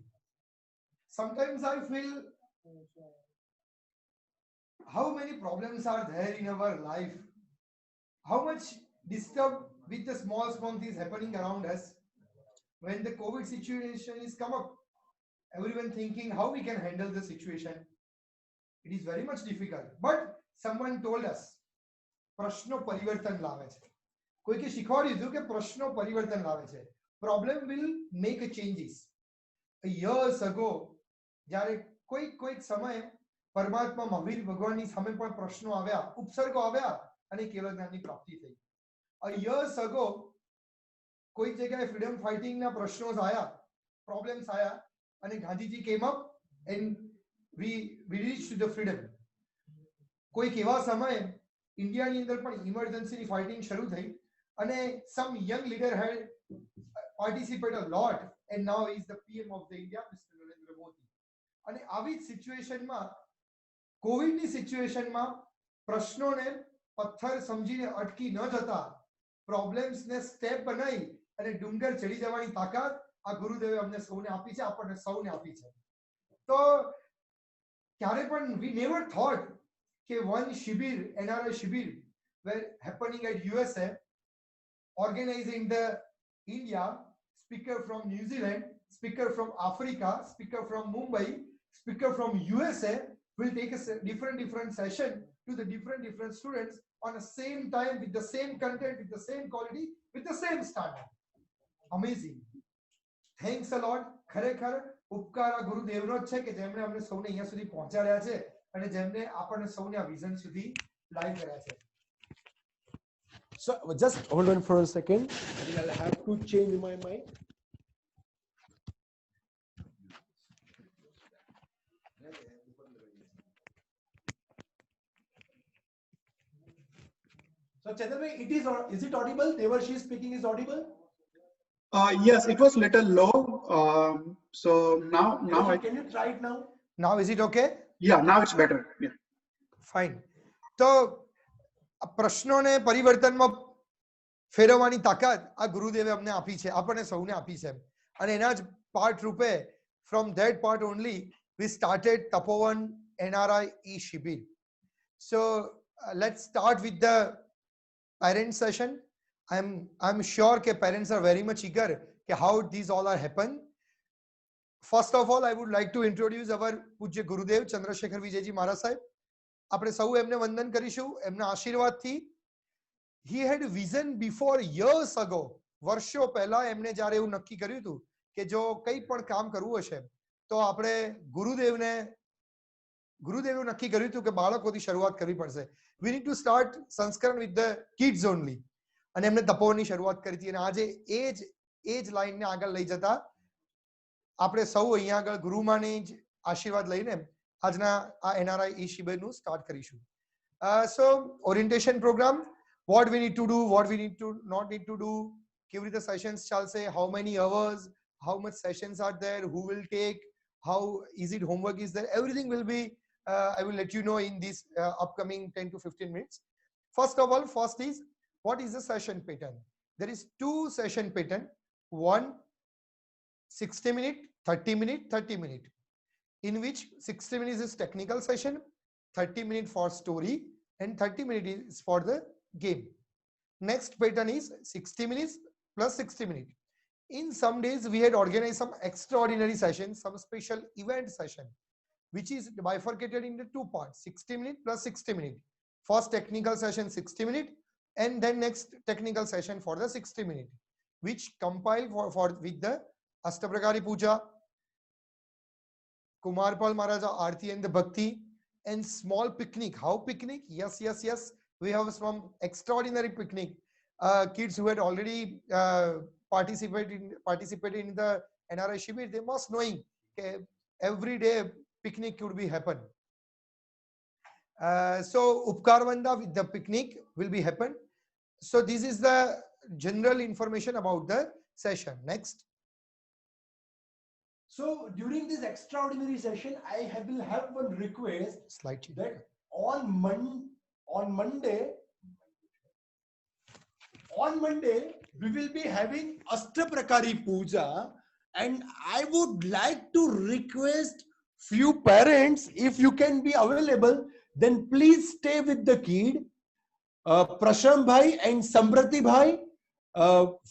Sometimes I feel how many problems are there in our life, how much disturb with the small things happening around us. When the COVID situation is come up, everyone thinking how we can handle the situation. It is very much difficult. But someone told us, પ્રશ્નો પરિવર્તન લાવે છે. કોઈકે શીખવાડ્યું હતું કે પ્રશ્નો પરિવર્તન લાવે છે. Problem will make a changes. Years ago, જ્યારે કોઈક સમય પરમાત્મા મહાવીર ભગવાનની સામે પણ પ્રશ્નો આવ્યા, ઉપસર્ગો આવ્યા અને કેવળ જ્ઞાનની પ્રાપ્તિ થઈ. Years ago, કોઈક જગ્યાએ ફ્રીડમ ફાઇટિંગના પ્રશ્નો આયા, પ્રોબ્લેમ્સ આયા અને Gandhiji came up and we reached to the freedom. કોઈક એવા સમયે ઇન્ડિયાની અંદર પણ ઇમરજન્સીની ફાઇટિંગ શરૂ થઈ અને some young leader had participated a lot and now he is the PM of the India, Mr. Narendra Modi. અને આવી જ સિચ્યુએશનમાં કોવિડની સિચ્યુએશનમાં પ્રશ્નોને પથ્થર સમજીને અટકી ન જતા પ્રોબ્લેમ્સને સ્ટેપ બનાવી અને ડુંગર ચડી જવાની તાકાત આ ગુરુદેવે અમને સૌને આપી છે, આપણને સૌને આપી છે. તો ક્યારે પણ we never thought કે one શિબિર, NRI શિબિર were happening at USA, organizing the India, speaker from New Zealand, speaker from Africa, speaker from Mumbai, speaker from USA will take a different session to the different students on the same time with the same content, with the same quality, with the same standard. Amazing. Thanks a lot. ખરેખર ઉપકાર આ ગુરુદેવનો જ છે કે જેમણે અમને સૌને અહીંયા સુધી પહોંચાડ્યા છે અને જેમણે આપણને સૌને આ વિઝન સુધી લાવી કર્યા છે. So just hold on for a second. I'll have to change my mic. So Chetan, is it audible? Devarshi speaking is audible? Yes, it was little low. So now can you try it now? Now is it okay? Yeah, now it's better. Yeah. Fine. તો પ્રશ્નોને પરિવર્તનમાં ફેરવવાની તાકાત આ ગુરુદેવે અમને આપી છે, આપણને સૌને આપી છે. અને એના જ પાર્ટ રૂપે from that part only we started Tapovan NRI E-Shibir. So let's start with the parent session. I'm sure that parents are very much eager how these all are happen. First of all, I would like to introduce our Pujya Gurudev Chandrasekhar Vijayji Maharaj Sahib. આપણે સૌ એમને વંદન કરીશું એમના આશીર્વાદથી. He had vision before years ago. વર્ષો પહેલા એમને જ્યારે એવું નક્કી કર્યું હતું કે જો કંઈ પણ કામ કરવું હશે તો આપણે ગુરુદેવે નક્કી કર્યું હતું કે બાળકોથી શરૂઆત કરવી પડશે. We need to start સંસ્કરણ with the kids only. અને એમને તપોવનની શરૂઆત કરી હતી અને આજે એ જ લાઈનને આગળ લઈ જતા આપણે સૌ અહીંયા આગળ ગુરુમાની જ આશીર્વાદ લઈને આજના આ NRI શિબિરનું સ્ટાર્ટ કરીશું. So orientation program, what we need to do, what we need to not need to do, કેવી રીતે sessions ચાલશે, how many hours, how much sessions are there, who will take, how is it, homework is there, everything will be I will let you know in this upcoming 10 to 15 minutes. First of all, first is what is the session pattern? There is 2 session pattern, one 60 minute, 30 minute, 30 minute, in which 60 minutes is technical session, 30 minute for story, and 30 minutes is for the game. Next pattern is 60 minutes plus 60 minutes. In some days we had organized some extraordinary sessions, some special event session, which is bifurcated into 2 parts, 60 minutes plus 60 minutes. First technical session 60 minutes, and then next technical session for the 60 minutes, which compile for with the Ashtaprakari Puja, Kumarpal Maharaja Aarti and the Bhakti, and small picnic. How picnic? Yes. We have some extraordinary picnic. Kids who had already participated in the NRI Shibir, they must knowing every day picnic could be happen. So Upkar Vanda with the picnic will be happen. So this is the general information about the session. Next. So during this extraordinary session, will have one request. Slide change. That on Monday, we will be having Ashtaprakari Puja, and I would like to request few parents, if you can be available, then please stay with the kid. Prasham Bhai and Samprati Bhai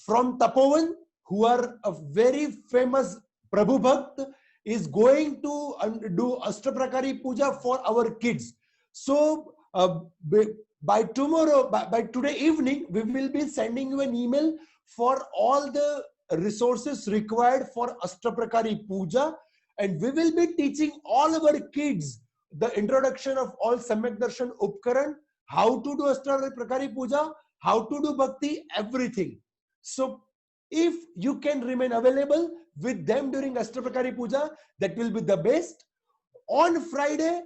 from Tapovan, who are a very famous Prabhu Bhakt, is going to do Ashtaprakari Puja for our kids. So by tomorrow, by today evening, we will be sending you an email for all the resources required for Ashtaprakari Puja, and we will be teaching all our kids the introduction of all Samyak Darshan Upkaran, how to do Ashtaprakari Puja, how to do Bhakti, everything. So if you can remain available with them during Ashtaprakari Puja, that will be the best. On Friday,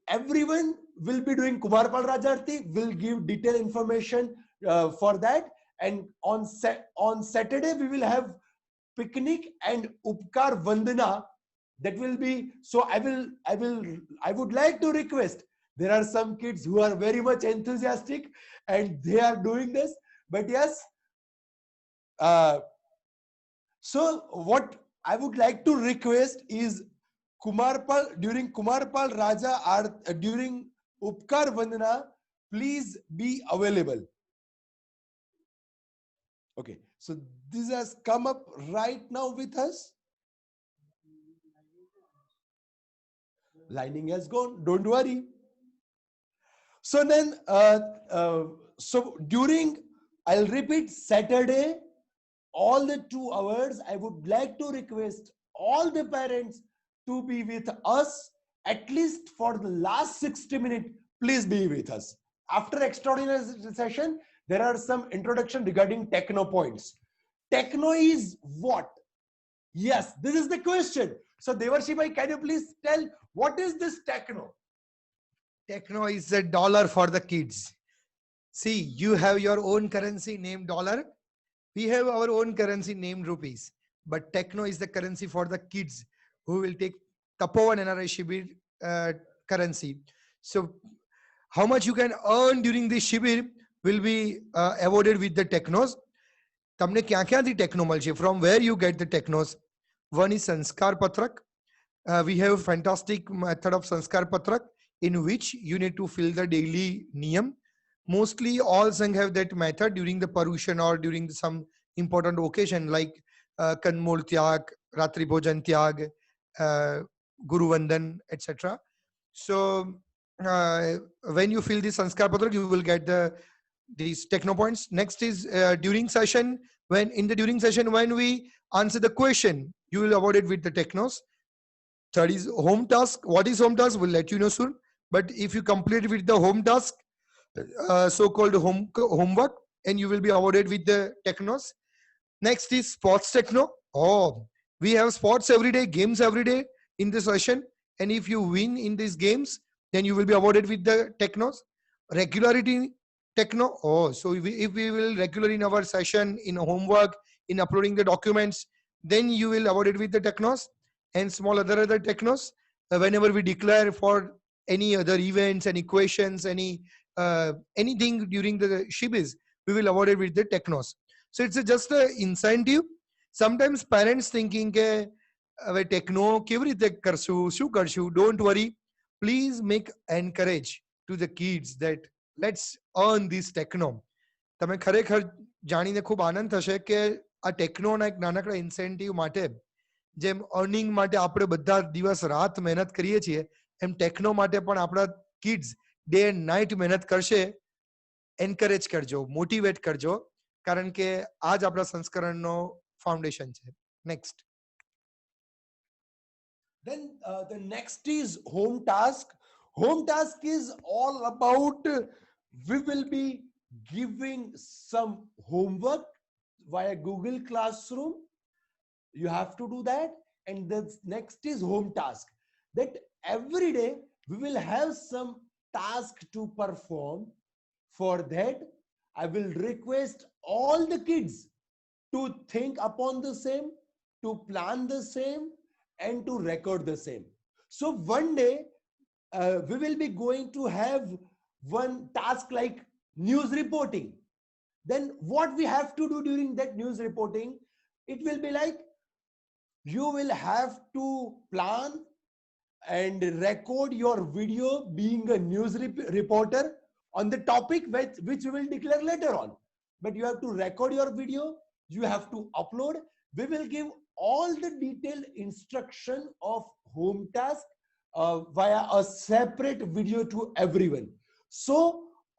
everyone will be doing Kumarpal Rajarti, will give detailed information for that, and on Saturday we will have picnic and Upkar Vandana. That will be, so I would like to request, there are some kids who are very much enthusiastic and they are doing this, but yes, so what I would like to request is during Kumarpal Raja during Upkar Vandana, please be available. Okay, so this has come up right now with us. Lining has gone, don't worry. So then, so during, I'll repeat, Saturday, all the 2 hours, I would like to request all the parents to be with us, at least for the last 60 minutes, please be with us. After extraordinary session, there are some introduction regarding techno points. Techno is what? Yes, this is the question. So Devarshi Bhai, can you please tell what is this techno? Techno is a dollar for the kids. See, you have your own currency named dollar. We have our own currency named rupees. But techno is the currency for the kids who will take Tapovan NRI Shibir currency. So how much you can earn during this Shibir will be awarded with the technos. તમને ક્યાં techno મળશે? From where you get the technos? One is Sanskar Patrak. We have a fantastic method of Sanskar Patrak in which you need to fill the daily niyam. Mostly all Sangh have that method during the Parushan or during some important occasion like Kanmol Tyag, Ratri Bhojan Tyag, Guru Vandan, etc. So when you fill the Sanskar Patrak, you will get these techno points. Next is during session, during session when we answer the question, you will avoid it with the technos. Third is home task. What is home task? We'll let you know soon. But if you complete with the home task, so-called homework, and you will be awarded with the technos. Next is sports techno. Oh, we have sports every day, games every day in the session. And if you win in these games, then you will be awarded with the technos. Regularity techno. Oh, so if we will regular in our session, in homework, in uploading the documents, then you will awarded with the technos and small other technos. Whenever we declare for any other events, any questions, anything during the shibis, we will award it with the technos. So it's just an incentive. Sometimes parents thinking કે હવે techno કેવી રીતે કરશું, શું કરશું? Don't worry. Please make encourage to the kids that let's earn this techno. તમે ખરેખર જાણીને ખૂબ આનંદ થશે કે આ ટેકનોના એક નાનકડા ઇન્સેન્ટિવ માટે જેમ અર્નિંગ માટે આપણે બધા દિવસ રાત મહેનત કરીએ છીએ, એમ ટેકનો માટે પણ આપણા કિડ્સ ડે એન્ડ નાઇટ મહેનત કરશે. એન્કરેજ કરજો, મોટિવેટ કરજો, કારણ કે આ જ આપણા સંસ્કરણનો ફાઉન્ડેશન છે. Next. Then the next is home task. Home task is all about we will be giving some homework via Google Classroom. You have to do that. And the next is home task. That every day we will have some task to perform. For that, I will request all the kids to think upon the same, to plan the same, and to record the same. So one day we will be going to have one task like news reporting. Then what we have to do during that news reporting, it will be like you will have to plan and record your video being a news reporter on the topic which we will declare later on. But you have to record your video, you have to upload. We will give all the detailed instruction of home task via a separate video to everyone. So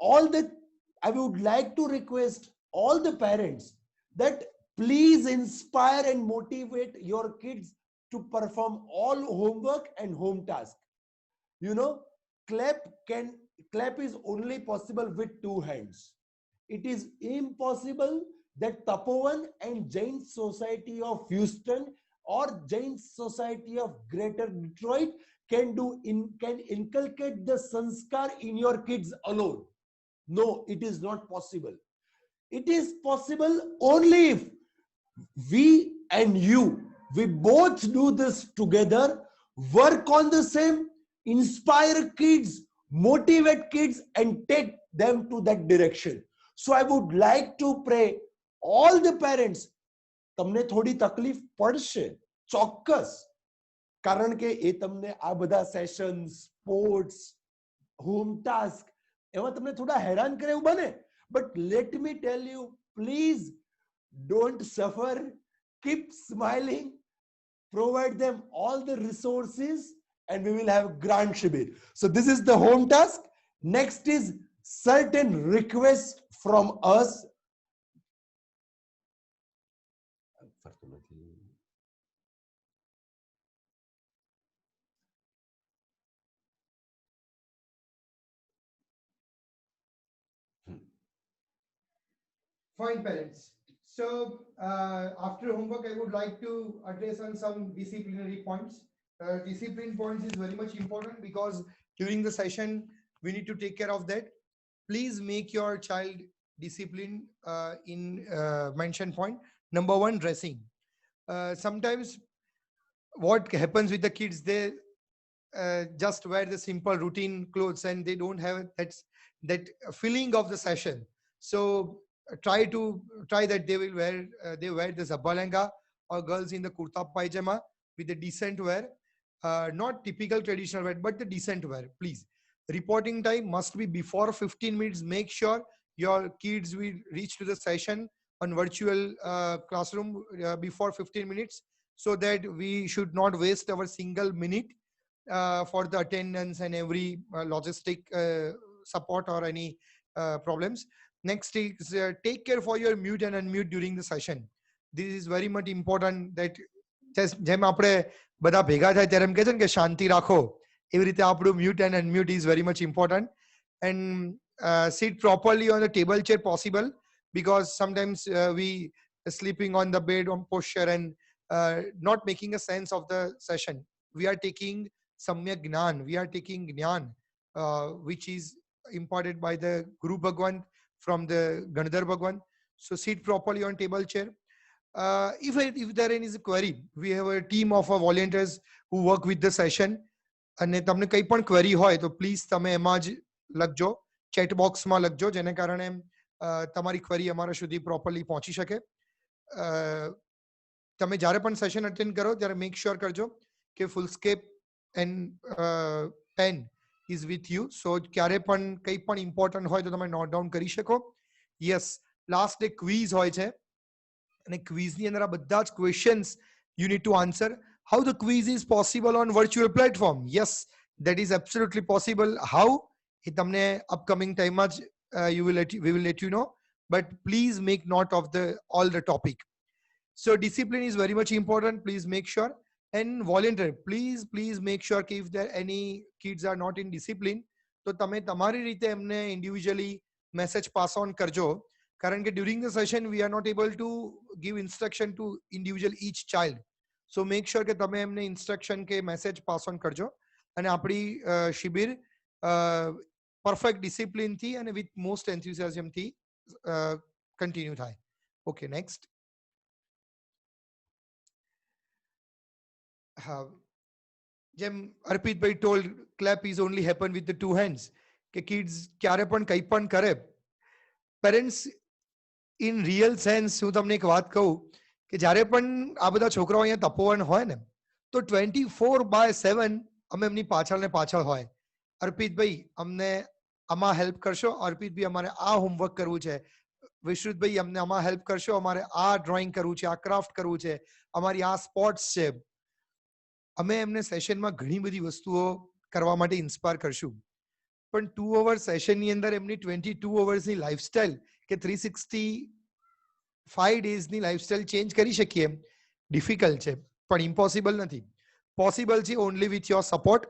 I would like to request all the parents that please inspire and motivate your kids to perform all homework and home task. You know, clap is only possible with two hands. It is impossible that Tapovan and Jain Society of Houston or Jain Society of Greater Detroit can inculcate the sanskar in your kids alone. No, it is not possible. It is possible only if we and we both do this together, work on the same, inspire kids, motivate kids, and take them to that direction. So I would like to pray all the parents, તમને થોડી તકલીફ પડશે ચોક્કસ, કારણ કે એ તમને આ બધા સેશન, સ્પોર્ટ્સ, હોમ ટાસ્ક એમાં તમને થોડા હેરાન કરે એવું બને. But let me tell you, please don't suffer, keep smiling, provide them all the resources, and we will have grand shibir. So this is the home task. Next is certain requests from us. Fine, parents. So after homework, I would like to address on some disciplinary points. Discipline points is very much important because during the session, we need to take care of that. Please make your child disciplined in mentioned point. Number one, dressing. Sometimes what happens with the kids, they just wear the simple routine clothes and they don't have that feeling of the session. So try that they will wear the zabbalanga, or girls in the kurta pajama with the decent wear, not typical traditional wear, but the decent wear, please. Reporting time must be before 15 minutes. Make sure your kids will reach to the session on virtual classroom before 15 minutes, so that we should not waste our single minute. for the attendance and every logistic support or any problems. Next is take care for your mute and unmute during the session. This is very much important that જેમ આપણે બધા ભેગા થાય ત્યારે એમ કહે છે ને કે શાંતિ રાખો, એવી રીતે આપણું mute and unmute is very much important. And sit properly on the table chair possible, because sometimes we sleeping on the bed on posture and not making a sense of the session. We are taking samyak gnan, we are taking gnan which is imparted by the Guru Bhagwan from the Ganadhar Bhagwan. So sit properly on table chair. If there is a query, we have a team of volunteers who work with the session. અને તમને કઈ પણ query હોય તો please તમે એમાં જ લખજો, chat box માં લખજો, જેને કારણે તમારી query અમારા સુધી properly પહોંચી શકે. તમે જ્યારે પણ session attend કરો ત્યારે make sure કરજો કે fullscape and pen is with you. So ક્યારે પણ કઈ પણ important હોય તો તમે note down કરી શકો. Yes, last day quiz હોય છે અને quiz ની અંદર આ બધા જ questions you need to answer. How the quiz is possible on virtual platform? Yes, that is absolutely possible. How? એ તમને upcoming time માં જ we will let you know. But please make note of all the topic. So discipline is very much important. Please make sure. And volunteer, please make sure that if there any kids are not in discipline, તો તમે તમારી રીતે એમને individually message pass on કરજો. કારણ કે during the session we are not able to give instruction to individual each child. So make sure કે તમે એમને instruction કે message pass on કરજો અને આપણી શિબિર perfect discipline થી અને with most enthusiasm થી continue થાય. Okay, next. જેમ અર્પિતભાઈ told, clap is only happen with the two hands. કે kids ક્યારે પણ કંઈ પણ કરે. Parents in real sense, હું તમને એક વાત કહું કે જ્યારે પણ આ બધા છોકરાઓ અહીંયા તપોવન હોય ને તો 24/7 અમે એમની પાછળ ને પાછળ હોય. અર્પિતભાઈ અમને આમાં હેલ્પ કરશો, અર્પિતભાઈ અમારે આ હોમવર્ક કરવું છે, વિશ્રુતભાઈ અમને આમાં હેલ્પ કરશો, અમારે આ ડ્રોઈંગ કરવું છે, આ ક્રાફ્ટ કરવું છે, અમારી આ સ્પોર્ટ્સ છે. અમે એમને સેશનમાં ઘણી બધી વસ્તુઓ કરવા માટે ઇન્સ્પાયર કરશું. પણ 2 hour સેશન ની અંદર એમની 22 hours ની લાઈફસ્ટાઈલ કે 365 days ની લાઈફસ્ટાઈલ ચેન્જ કરી શકીએ, ડિફિકલ્ટ છે પણ ઇમ્પોસિબલ નથી. પોસિબલ છે ઓનલી વિથ યોર સપોર્ટ.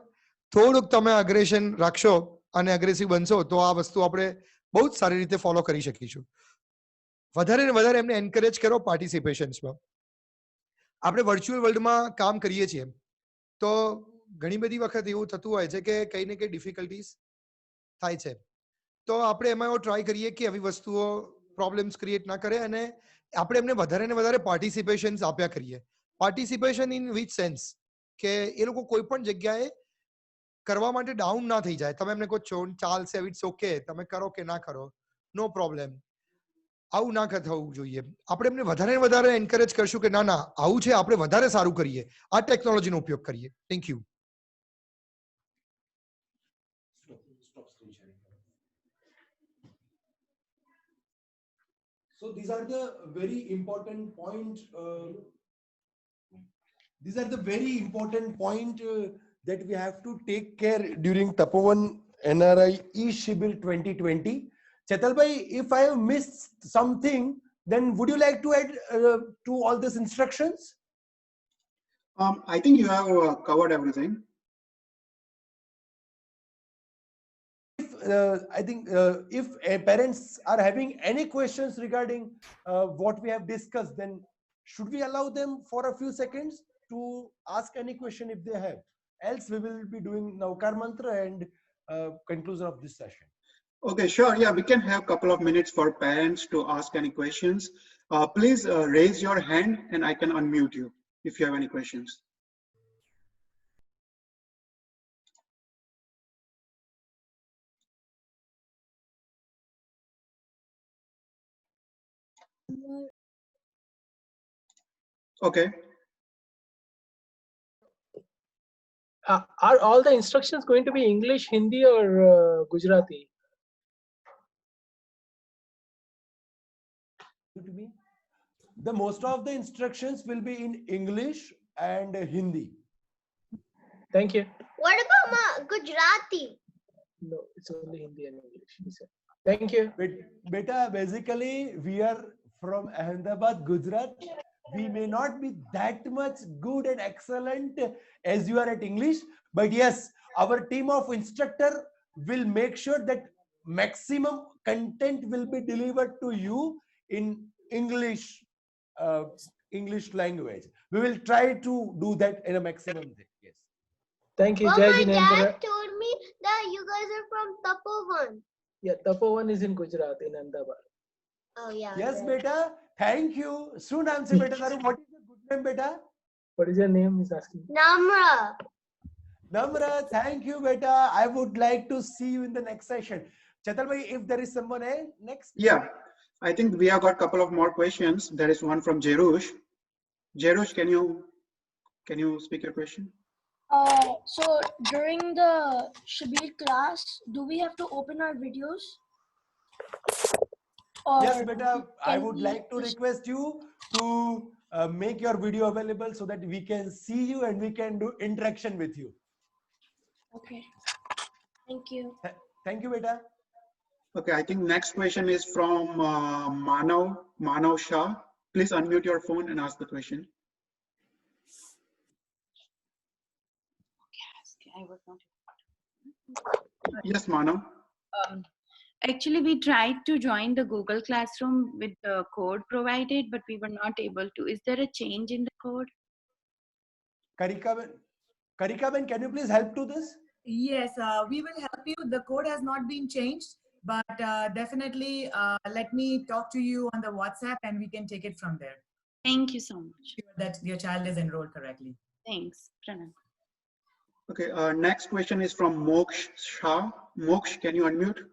થોડુંક તમે અગ્રેશન રાખશો અને અગ્રેસિવ બનશો તો આ વસ્તુ આપણે બહુ જ સારી રીતે ફોલો કરી શકીશું. વધારે ને વધારે એમને એન્કરેજ કરો પાર્ટિસિપેશન્સમાં. આપણે વર્ચ્યુઅલ વર્લ્ડમાં કામ કરીએ છીએ તો ઘણી બધી વખત એવું થતું હોય છે કે કઈ ને કઈ ડિફિકલ્ટીઝ થાય છે. તો આપણે એમાં એવો ટ્રાય કરીએ કે આવી વસ્તુઓ પ્રોબ્લેમ્સ ક્રિએટ ના કરે અને આપણે એમને વધારે ને વધારે પાર્ટિસિપેશન્સ આપ્યા કરીએ. પાર્ટિસિપેશન ઇન વિચ સેન્સ કે એ લોકો કોઈ પણ જગ્યાએ કરવા માટે ડાઉન ના થઈ જાય. તમે એમને કહો છો ચાલશે, ઇટ્સ ઓકે, તમે કરો કે ના કરો, નો પ્રોબ્લેમ. આવું ના થવું જોઈએ. આપણે એમને વધારે ને વધારે એન્કરેજ કરશું કે ના ના આવું છે, આપણે વધારે સારું કરીએ, આ ટેકનોલોજીનો ઉપયોગ કરીએ. Thank you. So these are the very important point. These are the very important point that we have to take care during Tapovan NRI eShibir 2020. Chetalbhai, if I have missed something, then would you like to add to all these instructions? I think you have covered everything. I think if parents are having any questions regarding what we have discussed, then should we allow them for a few seconds to ask any question if they have? Else we will be doing Naukar Mantra and conclusion of this session. Okay, sure. Yeah, we can have a couple of minutes for parents to ask any questions. Please raise your hand and I can unmute you if you have any questions. Okay. Are all the instructions going to be English, Hindi, or Gujarati? The most of the instructions will be in English and Hindi. Thank you. What about Gujarati? No, it's only Hindi and English. He said. Thank you. Beta, basically, we are from Ahmedabad, Gujarat. We may not be that much good and excellent as you are at English, but yes, our team of instructor will make sure that maximum content will be delivered to you in English, English language. We will try to do that in a maximum thing. Yes. Thank you, Well, Jai my Jinendra. dad told me that you guys are from Tapovan. Yeah, Tapovan is in Gujarat, in Ahmedabad. Oh yeah. Yes, there. beta. Thank you. Soon answer, beta. Taru, what is your good name, beta? What is your name? He's asking. Namra. Namra, thank you, beta. I would like to see you in the next session. Chetal bhai, if there is someone next. Yeah, I think we have got a couple of more questions. There is one from Jerush. Jerush, can you speak your question? So during the Shabir class, do we have to open our videos? Yes, Or beta. I can would we like to just- request you to make your video available so that we can see you and we can do interaction with you. Okay. Thank you. Thank you, beta. Okay, I think next question is from Manav Shah. Please unmute your phone and ask the question. Yes, Manav. Actually, we tried to join the Google Classroom with the code provided, but we were not able to. Is there a change in the code? Karika Ben, can you please help to this? Yes, we will help you. The code has not been changed, but definitely let me talk to you on the WhatsApp and we can take it from there. Thank you so much. Sure that your child is enrolled correctly. Thanks, Pranam. Okay, next question is from Moksh Shah. Moksh, can you unmute?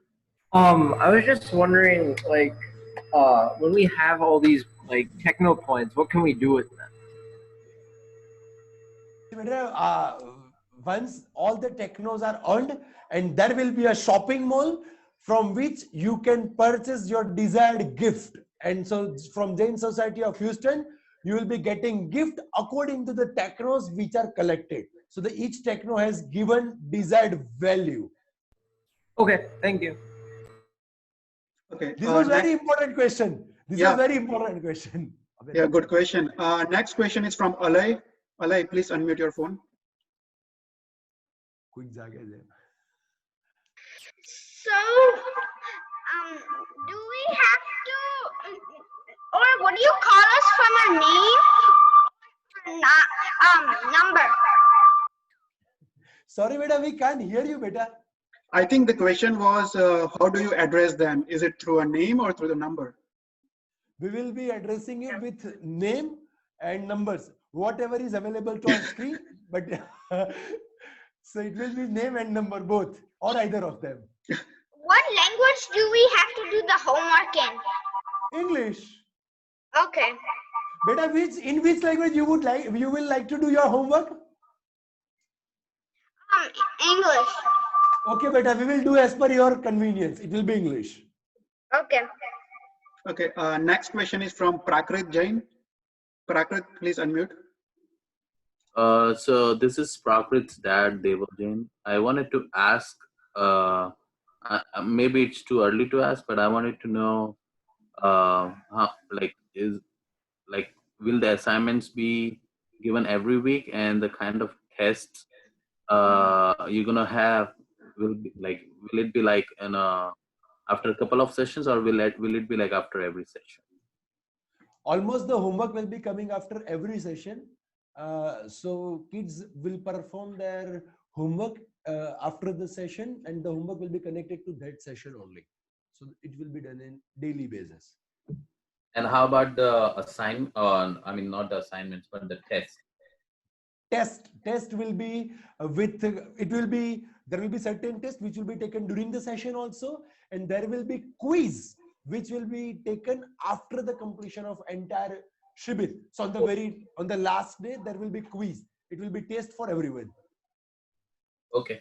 I was just wondering, like, when we have all these like techno points, what can we do with them? Once all the technos are earned, and there will be a shopping mall from which you can purchase your desired gift. And so from Jain Society of Houston, you will be getting gift according to the technos which are collected. So each techno has given desired value. Okay, thank you. Okay. This was very important question. This is a very important question. Yeah, good question. Next question is from Alay. Alay, please unmute your phone. Quick jagah hai. So, do we have to, or what do you call us from a name? Number. Sorry, beta, we can't hear you, beta. I think the question was, how do you address them? Is it through a name or through the number? We will be addressing you with name and numbers, whatever is available to our screen. But so it will be name and number both, or either of them. What language do we have to do the homework in? English. Okay. Beta, in which language you will like to do your homework? English. Okay, beta, we will do as per your convenience. It will be English. Okay. Okay, next question is from Prakrit Jain. Prakrit, please unmute. So this is Prakrit's dad, Deval Jain. I wanted to ask, maybe it's too early to ask, but I wanted to know, will the assignments be given every week, and the kind of tests you're gonna have will it be like after a couple of sessions, or will it be like after every session? Almost the homework will be coming after every session. So kids will perform their homework after the session, and the homework will be connected to that session only. So it will be done in daily basis. And how about the I mean, not the assignments, but the test? Test will be there will be certain tests which will be taken during the session also, and there will be quiz which will be taken after the completion of entire Shibir. So on the last day there will be quiz. It will be test for everyone. Okay.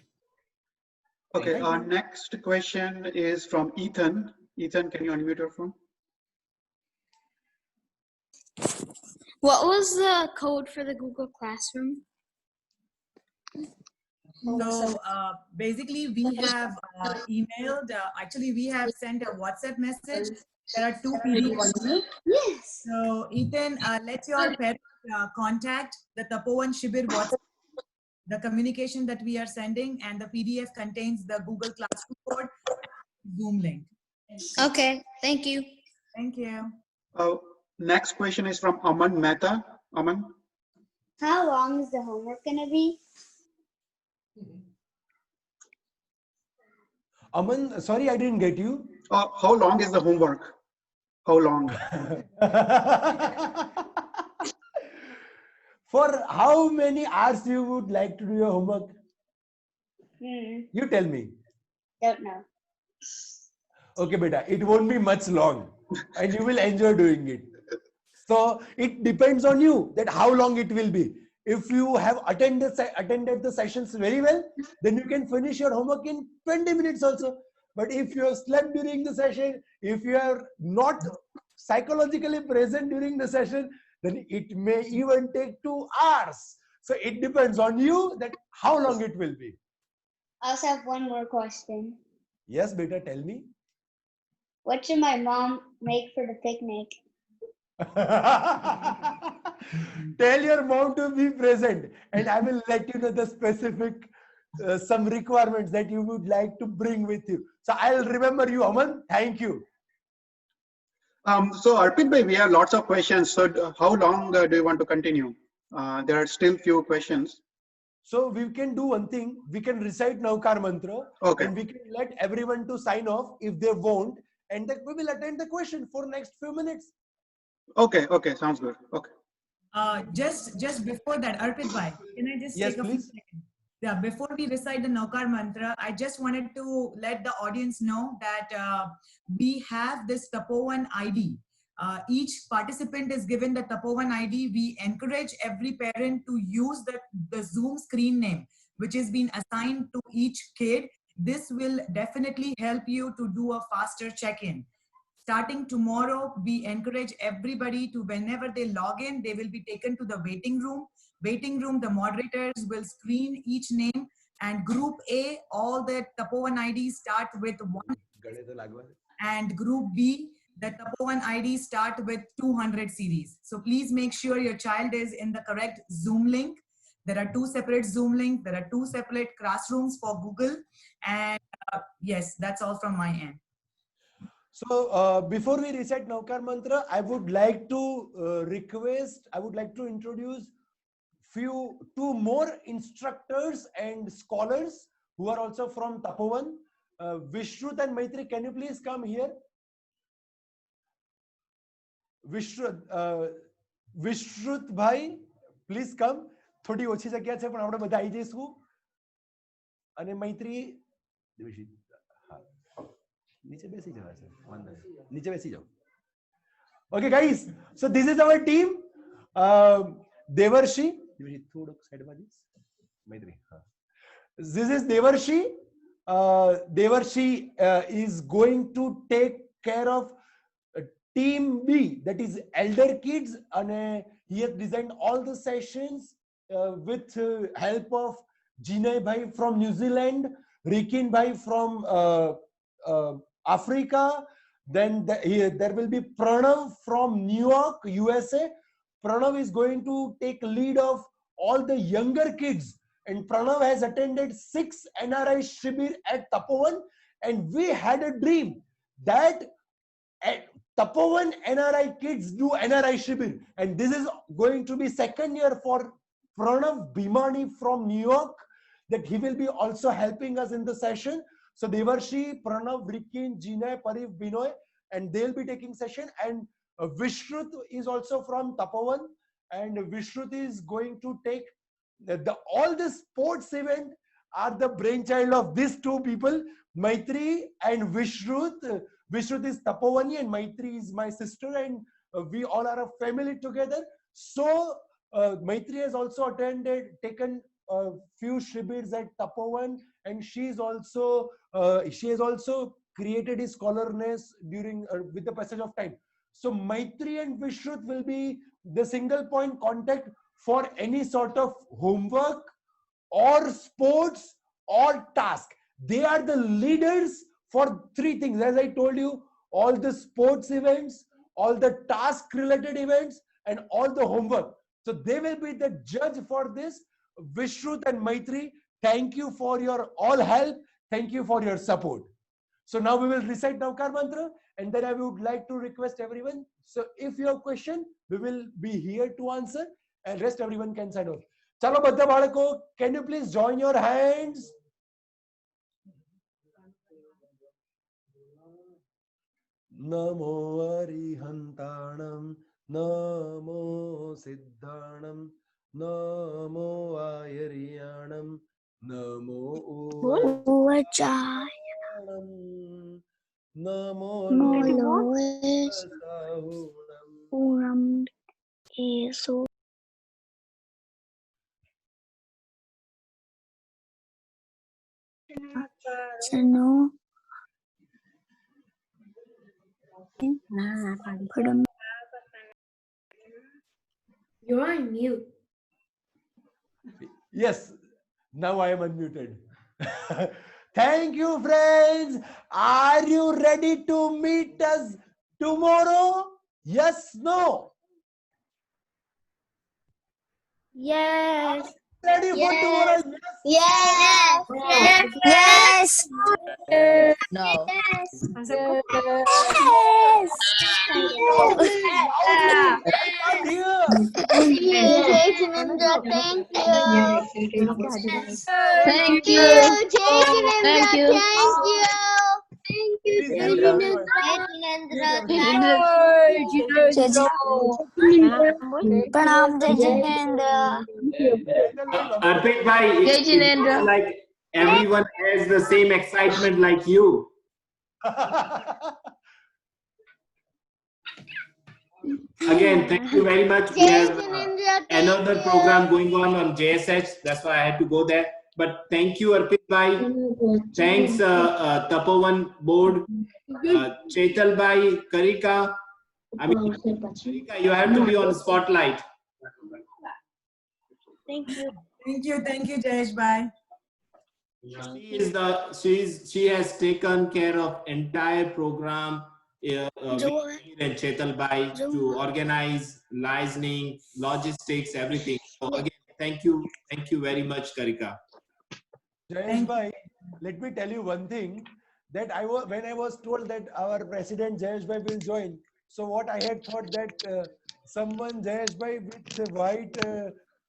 Okay, our next question is from Ethan. Ethan, can you unmute your phone? What was the code for the Google Classroom? So basically, we have emailed, actually, we have sent a WhatsApp message. There are 2 PDFs. Yes. So Ethan, let your parents contact the Tapovan Shibir WhatsApp, the communication that we are sending, and the PDF contains the Google Classroom code, Zoom link. Okay, thank you. Thank you. Next question is from Aman Mehta. Aman. How long is the homework gonna be? Aman, sorry, I didn't get you. How long is the homework? How long? For how many hours you would like to do your homework? You tell me. Don't know. Okay, beta, it won't be much long and you will enjoy doing it. So it depends on you that how long it will be. If you have attended the sessions very well, then you can finish your homework in 20 minutes also. But if you have slept during the session, if you are not psychologically present during the session, then it may even take 2 hours. So it depends on you that how long it will be. I also have one more question. Yes, beta, tell me. What should my mom make for the picnic? Tell your mom to be present and I will let you know the specific some requirements that you would like to bring with you. So I'll remember you, Aman. Thank you. So Arpit bhai, we have lots of questions. So how long do you want to continue? There are still few questions. So we can do one thing. We can recite Naukar Mantra. Okay. And we can let everyone to sign off if they won't. And then we will attend the question for next few minutes. Okay, okay, sounds good. Okay. Just before that, Arpit bhai, can I just Yes, take a few please. seconds? Yeah, before we recite the Naukar Mantra, I just wanted to let the audience know that we have this Tapovan ID. Each participant is given the Tapovan ID. We encourage every parent to use the Zoom screen name, which has been assigned to each kid. This will definitely help you to do a faster check-in. Starting tomorrow, we encourage everybody to, whenever they log in, they will be taken to the waiting room. Waiting room, the moderators will screen each name, and group A, all the Tapovan IDs start with 1, and group B, the Tapovan IDs start with 200 series. So please make sure your child is in the correct Zoom link. There are 2 separate Zoom links. There are 2 separate classrooms for Google. And yes, that's all from my end. So before we recite Naukar Mantra, I would like to introduce 2 more instructors and scholars who are also from Tapovan. Vishrut and Maitri, can you please come here? Vishrut bhai, please come. થોડી ઓછી જગ્યા છે પણ આપણે બધા આવી જઈશું. અને મૈત્રી નીચે બેસી જવા છે, વાંધો નહીં, નીચે બેસી જાઓ. Okay guys, so this is our team. Devarshi થોડુંક સાઈડમાં જઈશ. મૈત્રી, this is Devarshi. Devarshi is going to take care of team B, that is elder kids, and he has designed all the sessions with help of Jinay bhai from New Zealand, Rikin bhai from Africa. Then there will be Pranav from New York, USA. Pranav is going to take lead of all the younger kids, and Pranav has attended 6 NRI Shibir at Tapovan, and we had a dream that Tapovan NRI kids do NRI Shibir, and this is going to be 2nd year for Pranav Bhimani from New York, that he will be also helping us in the session. So Devarshi, Pranav, Rikin, Jinay, Parif, Binoy, and they'll be taking session. And Vishrut is also from Tapovan, and Vishrut is going to take all the sports event are the brainchild of these 2 people, Maitri and Vishrut. Vishrut is Tapovani and Maitri is my sister, and we all are a family together. So Maitri has also taken a few Shibirs at Tapovan, and she has also created his scholars during with the passage of time. So Maitri and Vishrut will be the single point contact for any sort of homework or sports or task. They are the leaders for 3 things. As I told you, all the sports events, all the task related events, and all the homework. So they will be the judge for this. Vishrut and Maitri, thank you for your all help. Thank you for your support. So now we will recite Navkar Mantra, and then I would like to request everyone. So if you have question, we will be here to answer, and rest everyone can sign off. Chalo badha balako, can you please join your hands? Namo Arihantanam, Namo Siddhanam, Namo Ayariyanam, Namo Uvajaya. Namo Lois. Uram. Yesu. Sano. You're on mute. Yes, now I am unmuted. Thank you, friends. Are you ready to meet us tomorrow? Yes, no? Yes. Ready for tomorrow? Yes. Yes. Yes. No. Thank you, Jai Jinendra. Thank you. Thank you, Jai Jinendra. Thank you. Thank you, Jai Jinendra. Pranam, Jai Jinendra. Arpit bhai, it looks like everyone has the same excitement like you. Again, thank you very much. We have another program going on JSH. That's why I had to go there. But thank you, Arpit bhai. Thanks, Tapovan board, Chetal bhai, Karika. I mean, Karika, you have to be on the spotlight. Thank you. Thank you, Jayesh bhai. She has taken care of entire program. And Chetal bhai to organize, licensing, logistics, everything. So again, thank you very much, Karika. Jayesh bhai, let me tell you one thing, that when I was told that our president Jayesh bhai will join, so what I had thought that someone Jayesh bhai with white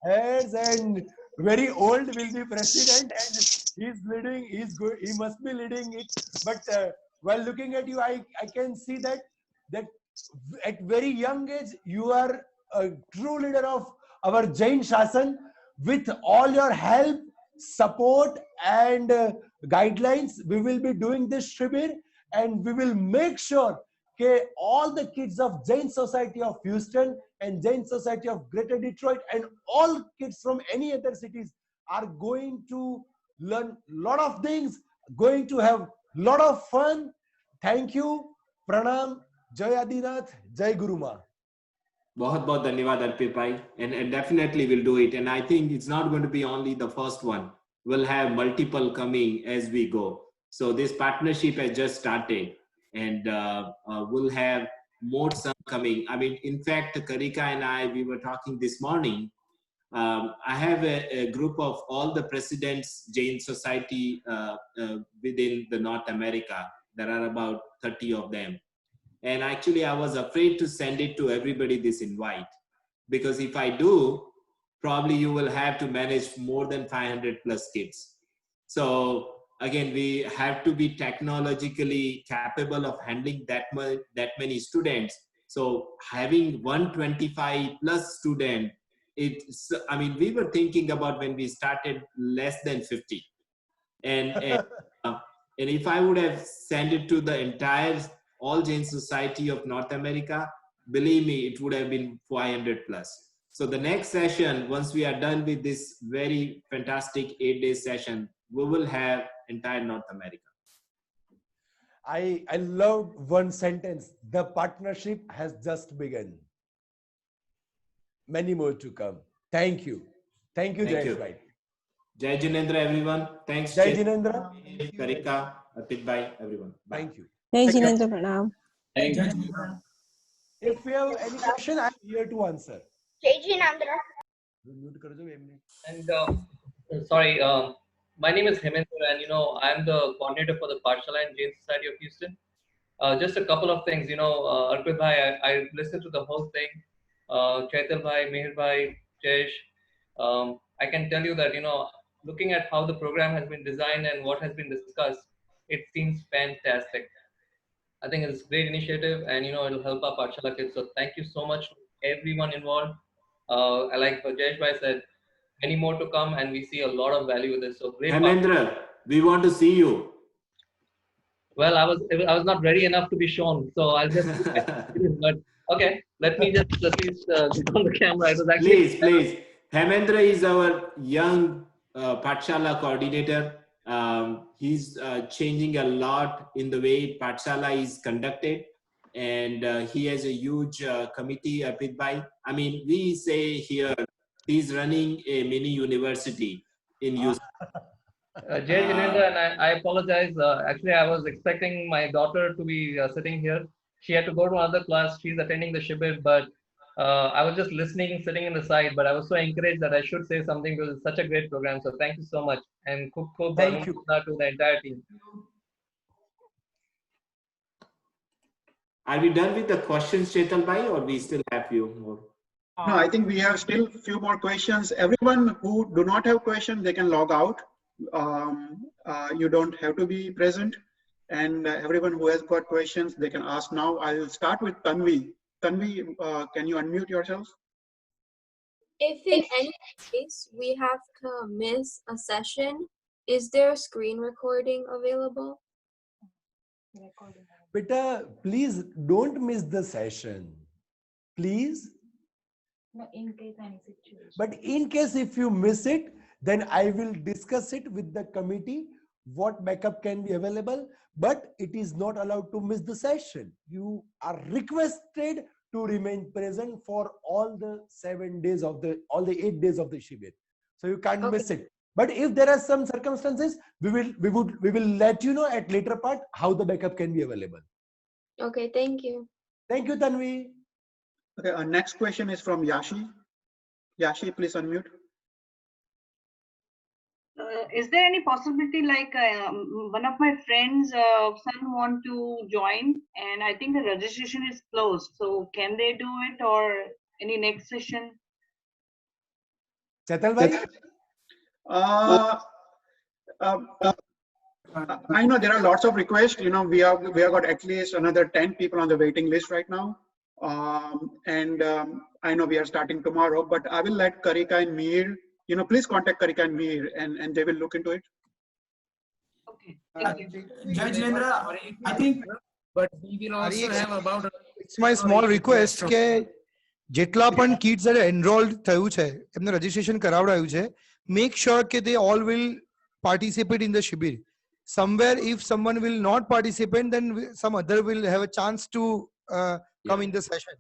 hairs and very old will be president, and he's leading, he must be leading it. But while looking at you, I can see that at very young age you are a true leader of our Jain Shasan. With all your help, support and guidelines, we will be doing this Shibir, and we will make sure that all the kids of Jain Society of Houston and Jain Society of Greater Detroit and all kids from any other cities are going to learn lot of things, going to have lot of fun. Thank you. Pranam. Jai Adinath. Jai Guru Ma. बहुत बहुत धन्यवाद अर्पित भाई, and definitely we'll do it. And I think it's not going to be only the first one. We'll have multiple coming as we go. So this partnership has just started, and we'll have more some coming. I mean, in fact, Karika and I, we were talking this morning. I have a group of all the presidents Jain Society within the North America. There are about 30 of them. And actually, I was afraid to send it to everybody, this invite, because if I do, probably you will have to manage more than 500 plus kids. So again, we have to be technologically capable of handling that many students. So having 125 plus student, I mean, we were thinking about when we started less than 50. And if I would have sent it to the entire all Jain Society of North America, believe me, it would have been 500 plus. So the next session, once we are done with this very fantastic 8-day session, we will have entire North America. I loved one sentence. The partnership has just begun. Many more to come. Thank you. Thank you, Jayesh bhai. Jai Jinendra, everyone. Thanks. Jai Chetan, Jinendra. Karika, Arpit bhai, everyone. Bye. Thank you. Jai Jinendra Pranam. If you have any question, I'm here to answer. Jai Jinendra. Mute कर दो 1 minute. And sorry, my name is Hemendra, and I'm the coordinator for the Pathshala and Jain Society of Houston. Just a couple of things, Arpit bhai, I listened to the whole thing. Chaital bhai, Mihir bhai, Jayesh, I can tell you that looking at how the program has been designed and what has been discussed, it seems fantastic. I think it's a great initiative, and it'll help our Pathshala kids. So thank you so much to everyone involved. Like Jayesh bhai said, many more to come, and we see a lot of value with this. So great. Hemendra, we want to see you. Well, I was not ready enough to be shown, so I'll just. But okay, let me just at least get on the camera. It was actually Please. Hemendra is our young Pathshala coordinator. He's changing a lot in the way Pathshala is conducted, and he has a huge committee, Arpit bhai. I mean, we say here he's running a mini university in Houston. Jai Jinendra, and I apologize. Actually, I was expecting my daughter to be sitting here. She had to go to another class. She's attending the Shibir, but I was just listening, sitting in the side. But I was so encouraged that I should say something because it's such a great program. So thank you so much, and Thank you to the entire team. Are we done with the questions, Chetan bhai, or we still have few more? No, I think we have still few more questions. Everyone who do not have questions, they can log out. You don't have to be present, and everyone who has got questions, they can ask now. I'll start with Tanvi. Tanvi, can you unmute yourself? If in any case we have to miss a session, is there a screen recording available? Beta, please don't miss the session. Please. No, in case any situation. But in case if you miss it, then I will discuss it with the committee what backup can be available, but it is not allowed to miss the session. You are requested to remain present for all the 7 days of all the 8 days of the Shibir. So you can't miss it. But if there are some circumstances, we will let you know at later part how the backup can be available. Okay, thank you. Thank you, Tanvi. Okay, our next question is from Yashi. Yashi, please unmute. Is there any possibility like one of my friends son want to join and I think the registration is closed, so can they do it or any next session? Chetal bhai? I know there are lots of requests. We have got at least another 10 people on the waiting list right now. I know we are starting tomorrow, but I will let Karika and Mihir, please contact Karika and Mihir and they will look into it. Okay, thank you. Jai Jinendra, I think, but we will also have about. It's my small request કે જેટલા પણ kids are enrolled થયું છે એમને registration કરાવડાયું છે, make sure કે they all will participate in the Shibir. Somewhere if someone will not participate, then some other will have a chance to come in the session.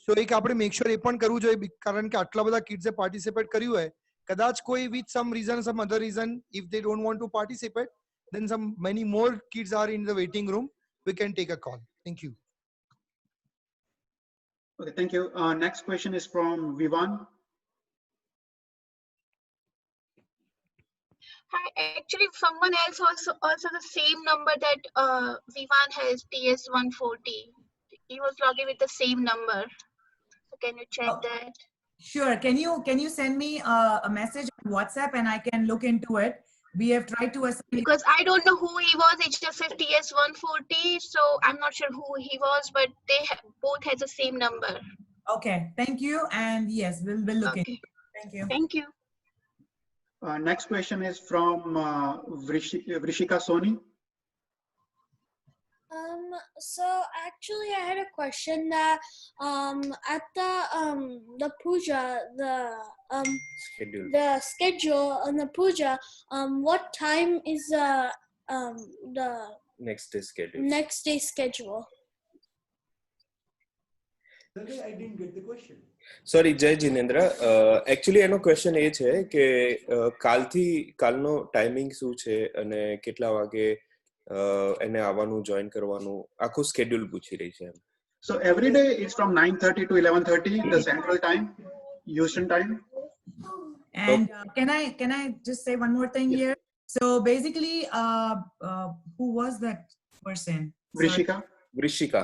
So એક આપણે make sure એ પણ કરવું જોઈએ કારણ કે આટલા બધા kids એ participate કર્યું હોય, કદાચ કોઈ with some reason, some other reason, if they don't want to participate, then many more kids are in the waiting room. We can take a call. Thank you. Okay, thank you. Next question is from Vivan. Hi, actually someone else also the same number that Vivan has, TS140. He was logging with the same number. So can you check that? Sure. Can you send me a message on WhatsApp and I can look into it? We have tried to assign. Because I don't know who he was. It just says TS140, so I'm not sure who he was, but they both had the same number. Okay, thank you. And yes, we'll look into it. Thank you. Thank you. Next question is from Vrishika Soni. So actually I had a question that at the puja, the schedule on the puja, what time is the next day schedule? next day schedule? I didn't get the question. Sorry જય Jinendra actually એનો question એ છે કે કાલનો timing શું છે અને કેટલા વાગે એને આવવાનું જોઈન કરવાનું આખું સ્કેડ્યુલ પૂછી રહી છે. So every day it's from 9:30 to 11:30 the central time, Houston time. And can I just say one more thing here? So basically, who was that person? Vrishika.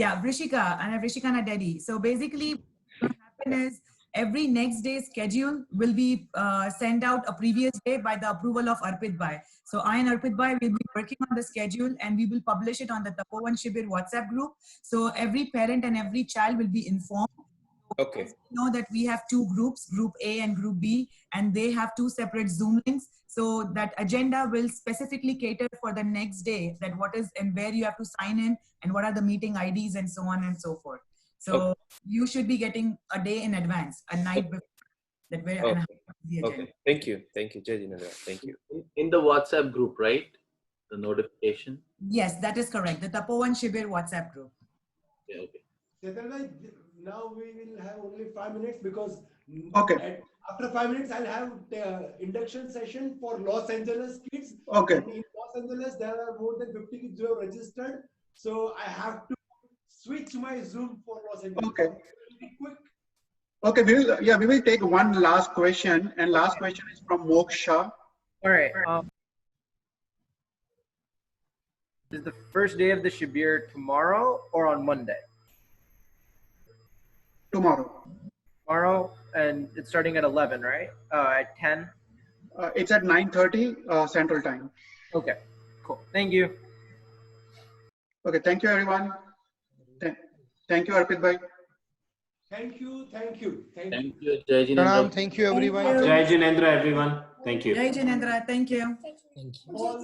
Yeah, Vrishika and Vrishika Nadedi. So basically, what will happen is every next day's schedule will be sent out a previous day by the approval of Arpit Bhai. So I and Arpit Bhai will be working on the schedule and we will publish it on the Tapovan Shibir WhatsApp group. So every parent and every child will be informed. Okay. You know that we have two groups, Group A and Group B, and they have two separate Zoom links. So that agenda will specifically cater for the next day, that what is and where you have to sign in and what are the meeting IDs and so on and so forth. So you should be getting a day in advance, a night before. That way. Okay. Thank you, Jai Jinendra. Thank you. In the WhatsApp group, right? The notification. Yes, that is correct. The Tapovan Shibir WhatsApp group. Yeah, okay. Now we will have only 5 minutes because okay. After 5 minutes I'll have the induction session for Los Angeles kids. Okay. And in Los Angeles there are more than 50 kids who have registered, so I have to switch my Zoom for Los Angeles. Okay. So be quick. Okay, we will take one last question, and last question is from Moksha. All right. Is the first day of the Shibir tomorrow or on Monday? Tomorrow, and it's starting at 11, right? At 10? It's at 9:30 Central Time. Okay, cool. Thank you. Okay, thank you, everyone. Thank you, Arpit Bhai. Thank you. Thank you, Jai Jinendra. Thank you, everyone. Jai Jinendra, everyone. Thank you. Jai Jinendra, thank you. All